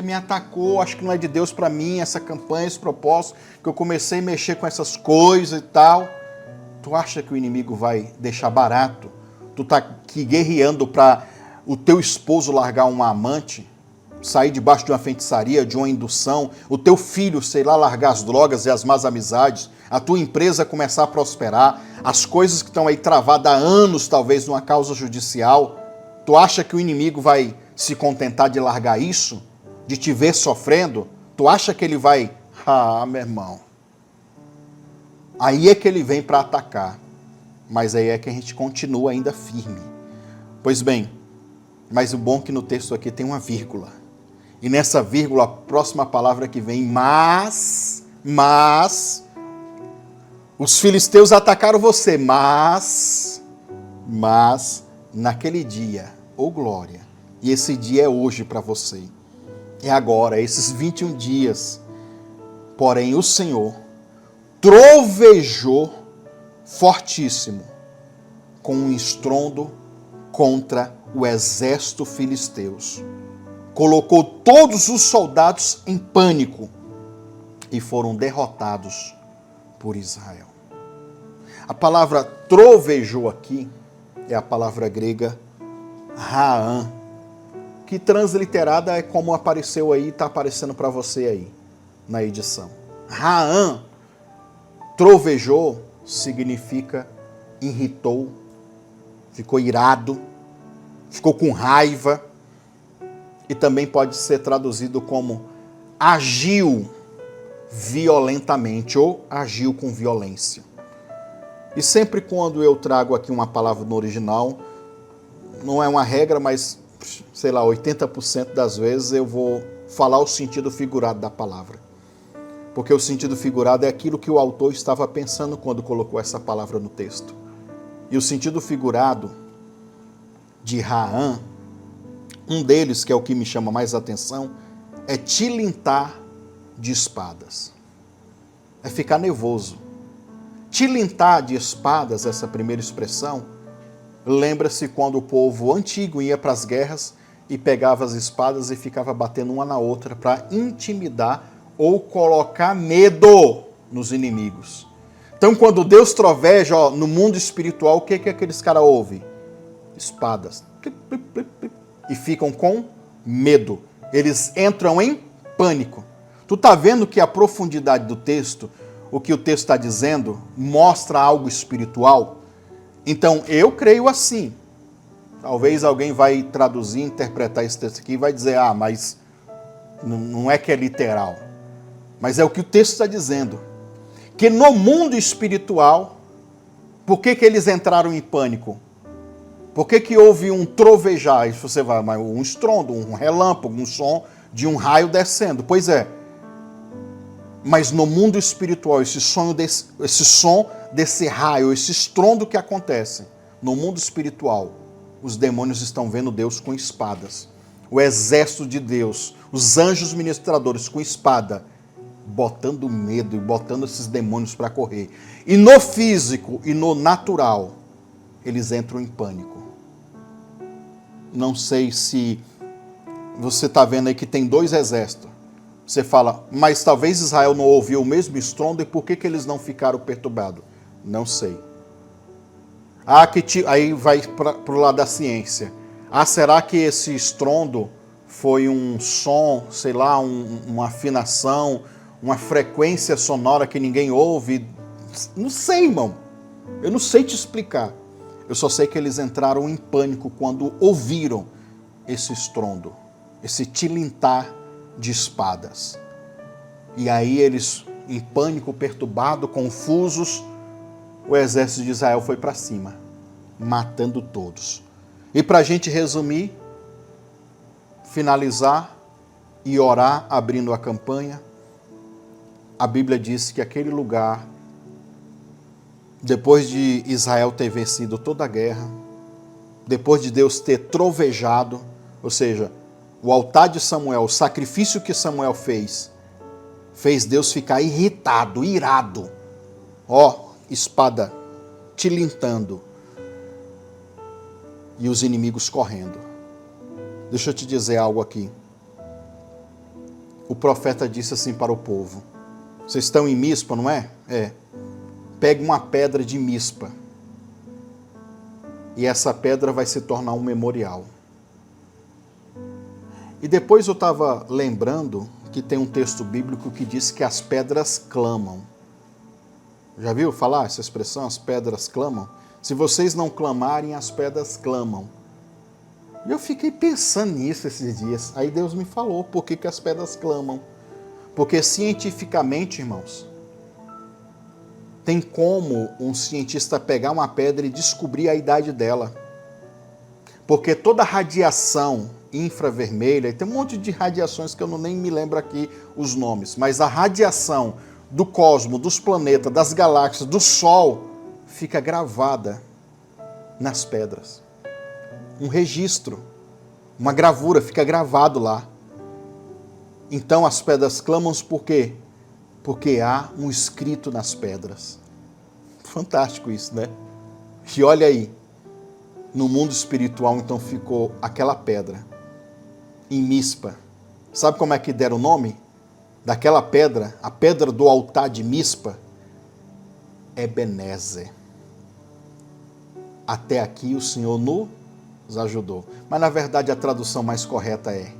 me atacou, acho que não é de Deus para mim, essa campanha, esse propósito, que eu comecei a mexer com essas coisas e tal. Tu acha que o inimigo vai deixar barato? Tu tá aqui guerreando para o teu esposo largar uma amante, sair debaixo de uma feitiçaria, de uma indução, o teu filho, sei lá, largar as drogas e as más amizades, a tua empresa começar a prosperar, as coisas que estão aí travadas há anos, talvez, numa causa judicial. Tu acha que o inimigo vai se contentar de largar isso? De te ver sofrendo? Tu acha que ele vai... meu irmão. Aí é que ele vem para atacar. Mas aí é que a gente continua ainda firme. Pois bem, mas o bom é que no texto aqui tem uma vírgula. E nessa vírgula, a próxima palavra que vem, mas, os filisteus atacaram você, mas, naquele dia, glória, e esse dia é hoje para você, é agora, esses 21 dias, porém o Senhor trovejou fortíssimo, com um estrondo contra o exército filisteus. Colocou todos os soldados em pânico e foram derrotados por Israel. A palavra trovejou aqui é a palavra grega Raam, que transliterada é como apareceu aí, está aparecendo para você aí na edição. Raam, trovejou, significa irritou, ficou irado, ficou com raiva, e também pode ser traduzido como agiu violentamente ou agiu com violência. E sempre quando eu trago aqui uma palavra no original, não é uma regra, mas, 80% das vezes eu vou falar o sentido figurado da palavra. Porque o sentido figurado é aquilo que o autor estava pensando quando colocou essa palavra no texto. E o sentido figurado de Raam, um deles, que é o que me chama mais atenção, é tilintar de espadas. É ficar nervoso. Tilintar de espadas, essa primeira expressão, lembra-se quando o povo antigo ia para as guerras e pegava as espadas e ficava batendo uma na outra para intimidar ou colocar medo nos inimigos. Então, quando Deus troveja no mundo espiritual, o que aqueles caras ouvem? Espadas. E ficam com medo. Eles entram em pânico. Tu tá vendo que a profundidade do texto, o que o texto está dizendo, mostra algo espiritual? Então, eu creio assim. Talvez alguém vai traduzir, interpretar esse texto aqui e vai dizer, mas não é que é literal. Mas é o que o texto está dizendo. Que no mundo espiritual, por que eles entraram em pânico? Por que houve um trovejar? E você vai, mas um estrondo, um relâmpago, um som de um raio descendo. Pois é. Mas no mundo espiritual, esse som desse raio, esse estrondo que acontece, no mundo espiritual, os demônios estão vendo Deus com espadas. O exército de Deus, os anjos ministradores com espada, botando medo e botando esses demônios para correr. E no físico e no natural, eles entram em pânico. não sei se você está vendo aí que tem 2 exércitos. Você fala, mas talvez Israel não ouviu o mesmo estrondo e por que eles não ficaram perturbados? Não sei. Aí vai para o lado da ciência. Será que esse estrondo foi um som, sei lá, uma afinação, uma frequência sonora que ninguém ouve? Não sei, irmão. Eu não sei te explicar. Eu só sei que eles entraram em pânico quando ouviram esse estrondo, esse tilintar de espadas. E aí eles, em pânico, perturbados, confusos, o exército de Israel foi para cima, matando todos. E para a gente resumir, finalizar e orar, abrindo a campanha, a Bíblia diz que aquele lugar, depois de Israel ter vencido toda a guerra, depois de Deus ter trovejado, ou seja, o altar de Samuel, o sacrifício que Samuel fez Deus ficar irritado, irado. Espada tilintando e os inimigos correndo. Deixa eu te dizer algo aqui. O profeta disse assim para o povo: vocês estão em Mispa, não é? Pegue uma pedra de Mispa e essa pedra vai se tornar um memorial. E depois eu estava lembrando que tem um texto bíblico que diz que as pedras clamam. Já viu falar essa expressão? As pedras clamam? Se vocês não clamarem, as pedras clamam. E eu fiquei pensando nisso esses dias. Aí Deus me falou por que as pedras clamam. Porque cientificamente, irmãos, tem como um cientista pegar uma pedra e descobrir a idade dela. Porque toda radiação infravermelha, e tem um monte de radiações que eu nem me lembro aqui os nomes, mas a radiação do cosmos, dos planetas, das galáxias, do Sol, fica gravada nas pedras. Um registro, uma gravura, fica gravado lá. Então as pedras clamam por quê? Porque há um escrito nas pedras. Fantástico isso, né? E olha aí, no mundo espiritual então ficou aquela pedra, em Mispa. Sabe como é que deram o nome daquela pedra? A pedra do altar de Mispa? Ebenezer. Até aqui o Senhor nos ajudou. Mas na verdade a tradução mais correta é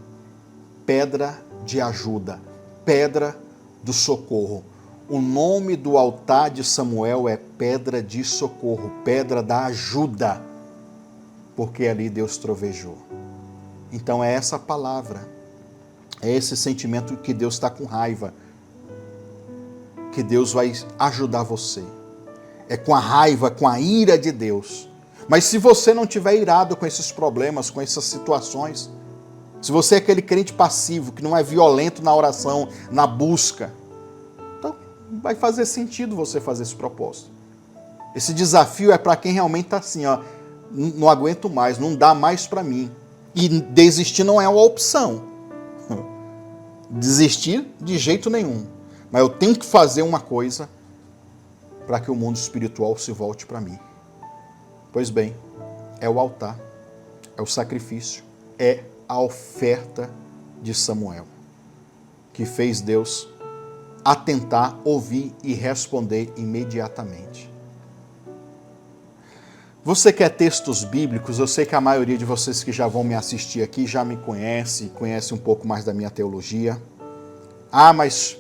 pedra de ajuda, pedra do socorro. O nome do altar de Samuel é pedra de socorro, pedra da ajuda, porque ali Deus trovejou. Então é essa palavra, é esse sentimento que Deus está com raiva, que Deus vai ajudar você. É com a raiva, com a ira de Deus. Mas se você não tiver irado com esses problemas, com essas situações, se você é aquele crente passivo, que não é violento na oração, na busca, então vai fazer sentido você fazer esse propósito. Esse desafio é para quem realmente está assim, não aguento mais, não dá mais para mim. E desistir não é uma opção. Desistir de jeito nenhum. Mas eu tenho que fazer uma coisa para que o mundo espiritual se volte para mim. Pois bem, é o altar, é o sacrifício, é a oferta de Samuel, que fez Deus atentar, ouvir e responder imediatamente. Você quer textos bíblicos? Eu sei que a maioria de vocês que já vão me assistir aqui já me conhece um pouco mais da minha teologia. Mas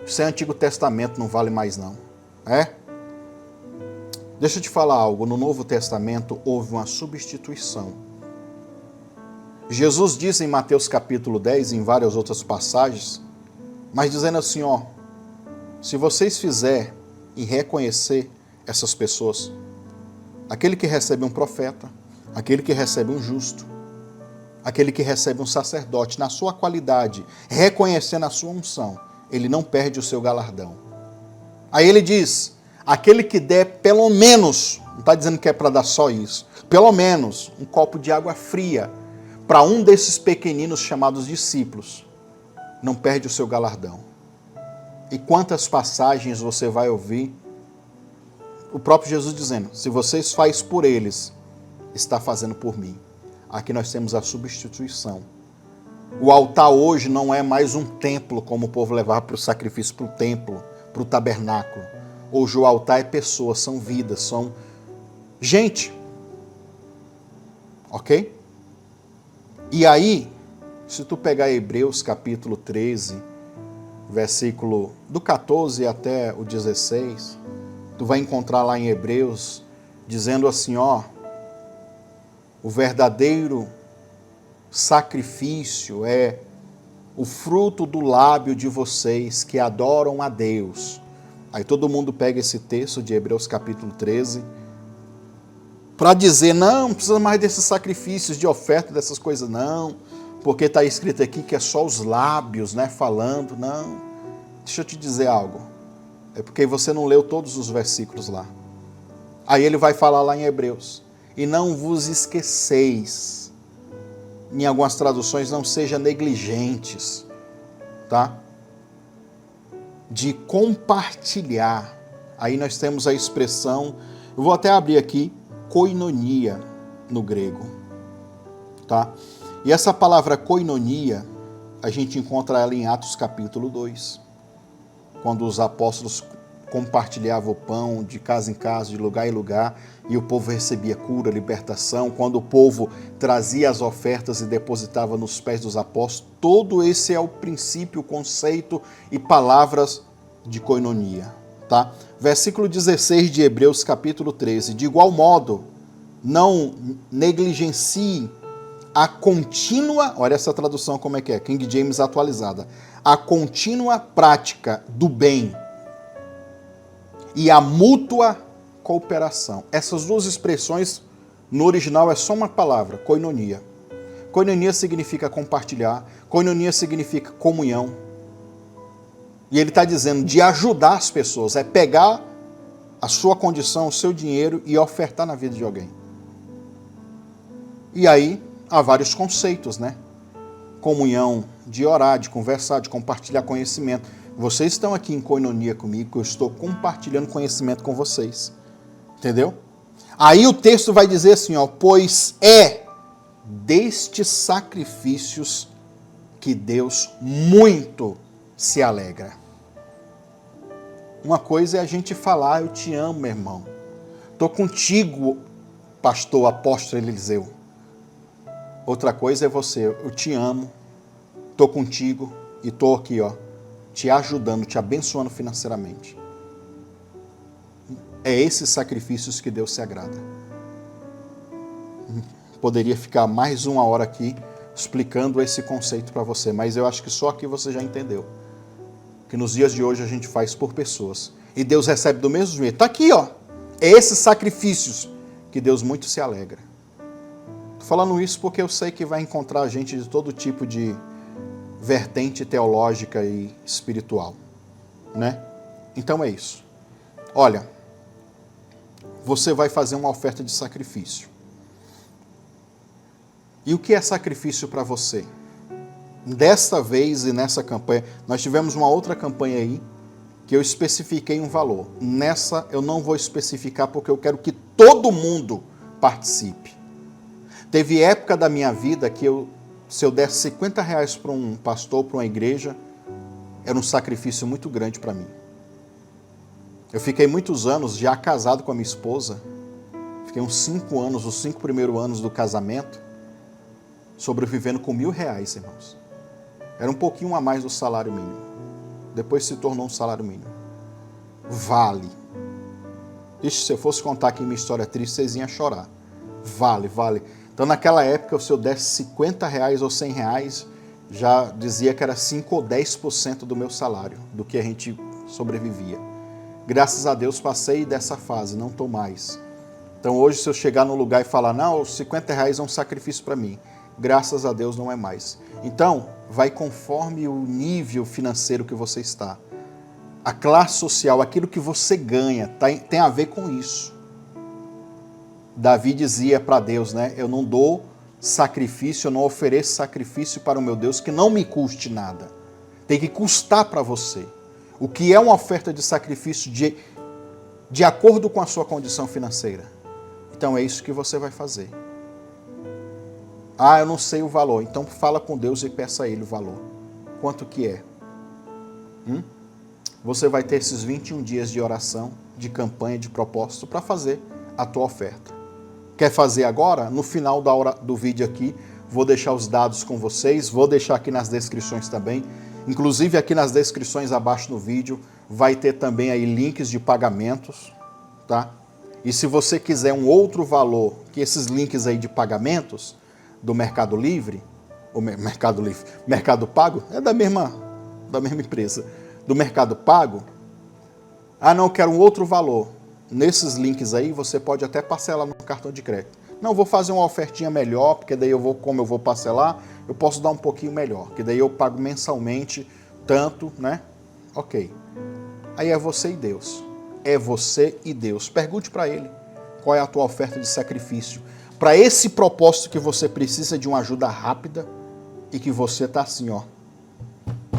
isso é Antigo Testamento, não vale mais não. Deixa eu te falar algo, no Novo Testamento houve uma substituição. Jesus diz em Mateus capítulo 10, em várias outras passagens, mas dizendo assim, se vocês fizerem e reconhecer essas pessoas, aquele que recebe um profeta, aquele que recebe um justo, aquele que recebe um sacerdote na sua qualidade, reconhecendo a sua unção, ele não perde o seu galardão. Aí ele diz, aquele que der pelo menos, não está dizendo que é para dar só isso, pelo menos um copo de água fria para um desses pequeninos chamados discípulos, não perde o seu galardão. E quantas passagens você vai ouvir o próprio Jesus dizendo, se vocês fazem por eles, está fazendo por mim. Aqui nós temos a substituição. O altar hoje não é mais um templo, como o povo levava para o sacrifício, para o templo, para o tabernáculo. Hoje o altar é pessoas, são vidas, são gente. Ok? E aí, se tu pegar Hebreus capítulo 13, versículo do 14 até o 16, tu vai encontrar lá em Hebreus, dizendo assim, ó, o verdadeiro sacrifício é o fruto do lábio de vocês que adoram a Deus. Aí todo mundo pega esse texto de Hebreus capítulo 13 para dizer, não precisa mais desses sacrifícios de oferta, dessas coisas, não, porque está escrito aqui que é só os lábios, né, falando, não. Deixa eu te dizer algo, é porque você não leu todos os versículos lá. Aí ele vai falar lá em Hebreus, e não vos esqueceis, em algumas traduções, não seja negligentes, tá? De compartilhar. Aí nós temos a expressão, eu vou até abrir aqui, koinonia no grego, tá? E essa palavra koinonia, a gente encontra ela em Atos capítulo 2, quando os apóstolos compartilhavam o pão de casa em casa, de lugar em lugar, e o povo recebia cura, libertação, quando o povo trazia as ofertas e depositava nos pés dos apóstolos. Todo esse é o princípio, o conceito e palavras de koinonia, tá? Versículo 16 de Hebreus capítulo 13, de igual modo, não negligencie a contínua, olha essa tradução como é que é, King James atualizada, a contínua prática do bem e a mútua cooperação. Essas duas expressões, no original, é só uma palavra, koinonia. Koinonia significa compartilhar, koinonia significa comunhão. E ele está dizendo de ajudar as pessoas, é pegar a sua condição, o seu dinheiro e ofertar na vida de alguém. E aí, há vários conceitos, né? Comunhão, de orar, de conversar, de compartilhar conhecimento. Vocês estão aqui em koinonia comigo, eu estou compartilhando conhecimento com vocês. Entendeu? Aí o texto vai dizer assim, ó, pois é destes sacrifícios que Deus muito se alegra. Uma coisa é a gente falar, eu te amo, meu irmão. Estou contigo, pastor, apóstolo Eliseu. Outra coisa é você, eu te amo, estou contigo e estou aqui, ó, te ajudando, te abençoando financeiramente. É esses sacrifícios que Deus se agrada. Poderia ficar mais uma hora aqui explicando esse conceito para você, mas eu acho que só aqui você já entendeu. Que nos dias de hoje a gente faz por pessoas. E Deus recebe do mesmo jeito. Está aqui, ó. É esses sacrifícios que Deus muito se alegra. Estou falando isso porque eu sei que vai encontrar gente de todo tipo de vertente teológica e espiritual, né? Então é isso. Olha, você vai fazer uma oferta de sacrifício. E o que é sacrifício para você? Desta vez e nessa campanha, nós tivemos uma outra campanha aí que eu especifiquei um valor. Nessa eu não vou especificar porque eu quero que todo mundo participe. Teve época da minha vida que se eu desse 50 reais para um pastor, para uma igreja, era um sacrifício muito grande para mim. Eu fiquei muitos anos já casado com a minha esposa, fiquei uns 5 anos, os 5 primeiros anos do casamento, sobrevivendo com R$1.000, irmãos. Era um pouquinho a mais do salário mínimo. Depois se tornou um salário mínimo. Vale. Ixi, se eu fosse contar aqui minha história triste, vocês iam chorar. Vale. Então naquela época, se eu desse 50 reais ou 100 reais, já dizia que era 5 ou 10% do meu salário, do que a gente sobrevivia. Graças a Deus passei dessa fase, não estou mais. Então hoje se eu chegar no lugar e falar, não, os 50 reais é um sacrifício para mim, graças a Deus não é mais. Então, vai conforme o nível financeiro que você está. A classe social, aquilo que você ganha, tem a ver com isso. Davi dizia para Deus, né? Eu não dou sacrifício, eu não ofereço sacrifício para o meu Deus que não me custe nada. Tem que custar para você. O que é uma oferta de sacrifício de acordo com a sua condição financeira. Então é isso que você vai fazer. Ah, eu não sei o valor. Então fala com Deus e peça a Ele o valor. Quanto que é? Você vai ter esses 21 dias de oração, de campanha, de propósito para fazer a tua oferta. Quer fazer agora? No final do vídeo aqui, vou deixar os dados com vocês, vou deixar aqui nas descrições também. Inclusive aqui nas descrições abaixo no vídeo vai ter também aí links de pagamentos, tá? E se você quiser um outro valor que esses links aí de pagamentos do Mercado Livre, ou Mercado Pago, é da mesma empresa, do Mercado Pago, ah não, eu quero um outro valor. Nesses links aí você pode até parcelar no cartão de crédito. Não, vou fazer uma ofertinha melhor, porque daí como eu vou parcelar, eu posso dar um pouquinho melhor, que daí eu pago mensalmente tanto, né? Ok. Aí é você e Deus. É você e Deus. Pergunte para Ele qual é a tua oferta de sacrifício. Para esse propósito que você precisa de uma ajuda rápida e que você está assim, ó.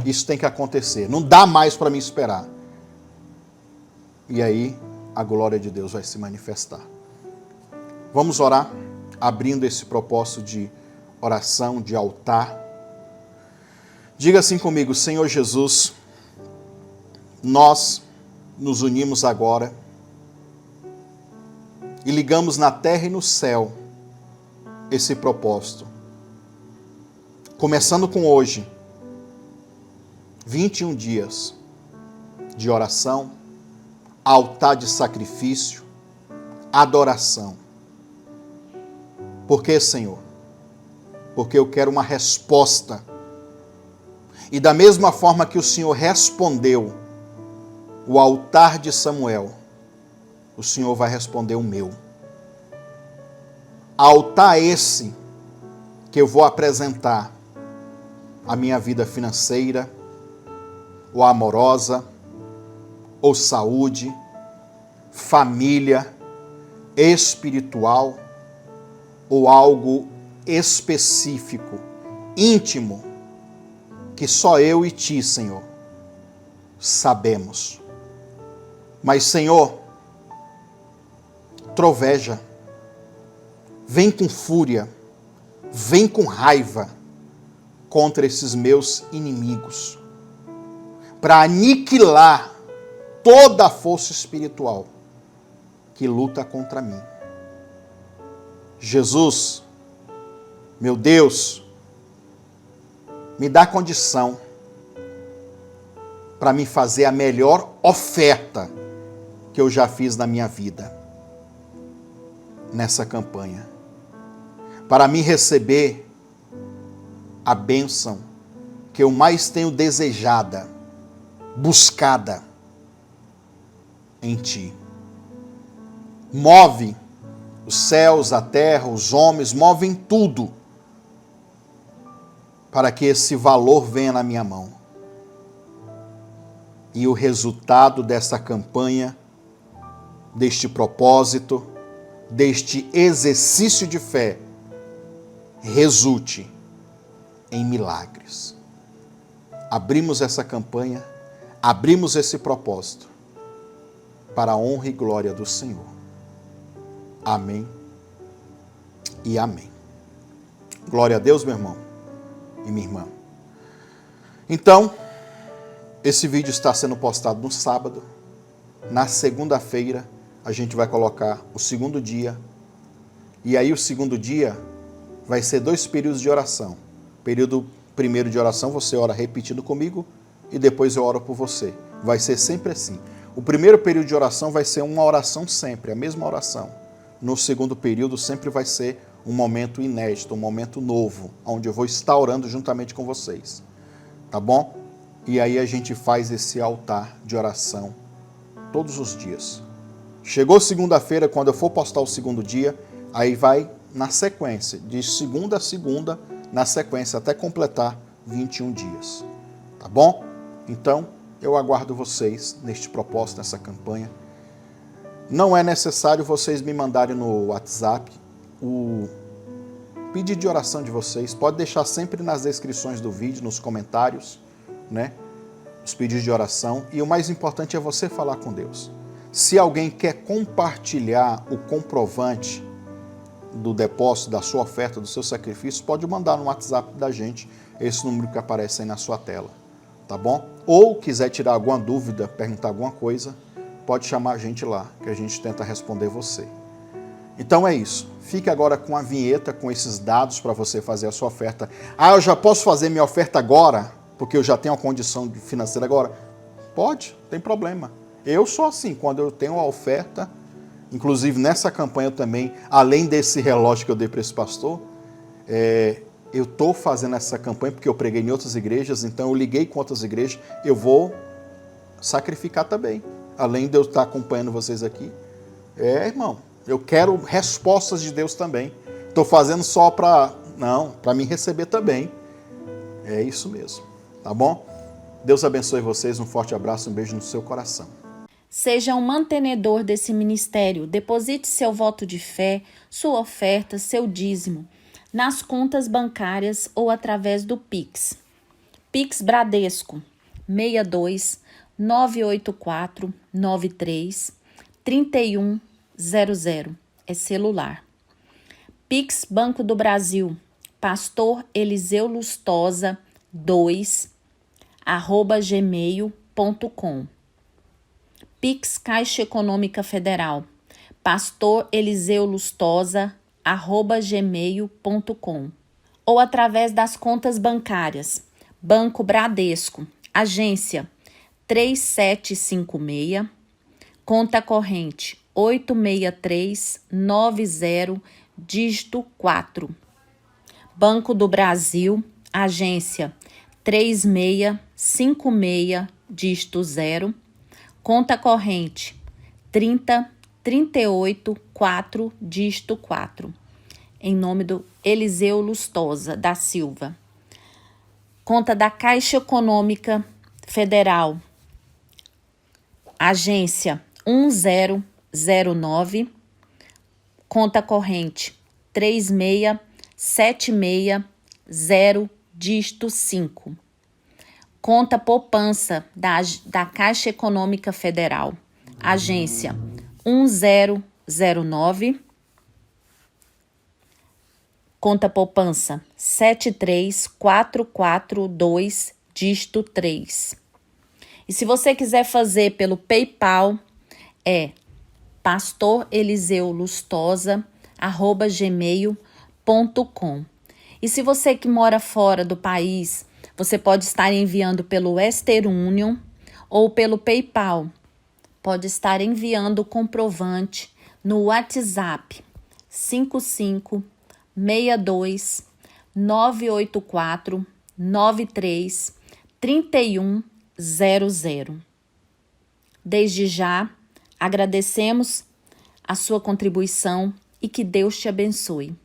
Isso tem que acontecer. Não dá mais para me esperar. E aí a glória de Deus vai se manifestar. Vamos orar, abrindo esse propósito de oração, de altar. Diga assim comigo: Senhor Jesus, nós nos unimos agora e ligamos na terra e no céu esse propósito. Começando com hoje, 21 dias de oração, altar de sacrifício, adoração. Por quê, Senhor? Porque eu quero uma resposta. E da mesma forma que o Senhor respondeu o altar de Samuel, o Senhor vai responder o meu. Altar esse que eu vou apresentar a minha vida financeira, ou amorosa, ou saúde, família, espiritual, ou algo específico, íntimo, que só eu e ti, Senhor, sabemos. Mas, Senhor, troveja, vem com fúria, vem com raiva contra esses meus inimigos, para aniquilar toda a força espiritual que luta contra mim. Jesus, meu Deus, me dá condição para me fazer a melhor oferta que eu já fiz na minha vida, nessa campanha. Para me receber a bênção que eu mais tenho desejada, buscada em Ti. Move os céus, a terra, os homens, movem tudo para que esse valor venha na minha mão. E o resultado dessa campanha, deste propósito, deste exercício de fé, resulte em milagres. Abrimos essa campanha, abrimos esse propósito para a honra e glória do Senhor. Amém e amém. Glória a Deus, meu irmão e minha irmã. Então, esse vídeo está sendo postado no sábado. Na segunda-feira, a gente vai colocar o segundo dia. E aí, o segundo dia vai ser 2 períodos de oração. Período primeiro de oração, você ora repetindo comigo e depois eu oro por você. Vai ser sempre assim. O primeiro período de oração vai ser uma oração sempre, a mesma oração. No segundo período sempre vai ser um momento inédito, um momento novo, onde eu vou estar orando juntamente com vocês. Tá bom? E aí a gente faz esse altar de oração todos os dias. Chegou segunda-feira, quando eu for postar o segundo dia, aí vai na sequência, de segunda a segunda, na sequência, até completar 21 dias. Tá bom? Então, eu aguardo vocês neste propósito, nessa campanha. Não é necessário vocês me mandarem no WhatsApp o pedido de oração de vocês. Pode deixar sempre nas descrições do vídeo, nos comentários, né? Os pedidos de oração. E o mais importante é você falar com Deus. Se alguém quer compartilhar o comprovante do depósito, da sua oferta, do seu sacrifício, pode mandar no WhatsApp da gente, esse número que aparece aí na sua tela, tá bom? Ou quiser tirar alguma dúvida, perguntar alguma coisa, pode chamar a gente lá, que a gente tenta responder você. Então é isso. Fique agora com a vinheta, com esses dados para você fazer a sua oferta. Ah, eu já posso fazer minha oferta agora, porque eu já tenho a condição financeira agora? Pode, não tem problema. Eu sou assim, quando eu tenho a oferta, inclusive nessa campanha também, além desse relógio que eu dei para esse pastor, eu estou fazendo essa campanha porque eu preguei em outras igrejas, então eu liguei com outras igrejas, eu vou sacrificar também, além de eu estar acompanhando vocês aqui. Irmão, eu quero respostas de Deus também. Estou fazendo só para me receber também. É isso mesmo, tá bom? Deus abençoe vocês, um forte abraço, um beijo no seu coração. Seja um mantenedor desse ministério. Deposite seu voto de fé, sua oferta, seu dízimo, nas contas bancárias ou através do Pix. Pix Bradesco, 62 984 93 3100, é celular. Pix Banco do Brasil, Pastor Eliseu Lustosa 2, @gmail.com. Pix Caixa Econômica Federal, Pastor Eliseu Lustosa, @gmail.com. Ou através das contas bancárias, Banco Bradesco, agência 3756, conta corrente 86390, dígito 4. Banco do Brasil, agência 3656, dígito 0, conta corrente 30384, dígito 4. Em nome do Eliseu Lustosa da Silva. Conta da Caixa Econômica Federal, agência 1009, conta corrente 36760, dígito 5. Conta poupança da Caixa Econômica Federal, agência 1009, conta poupança 73442, dígito 3. E se você quiser fazer pelo PayPal, é pastoreliseuLustosa@gmail.com. E se você que mora fora do país, você pode estar enviando pelo Western Union ou pelo PayPal. Pode estar enviando o comprovante no WhatsApp 5562 984 93 3100. Desde já, agradecemos a sua contribuição e que Deus te abençoe.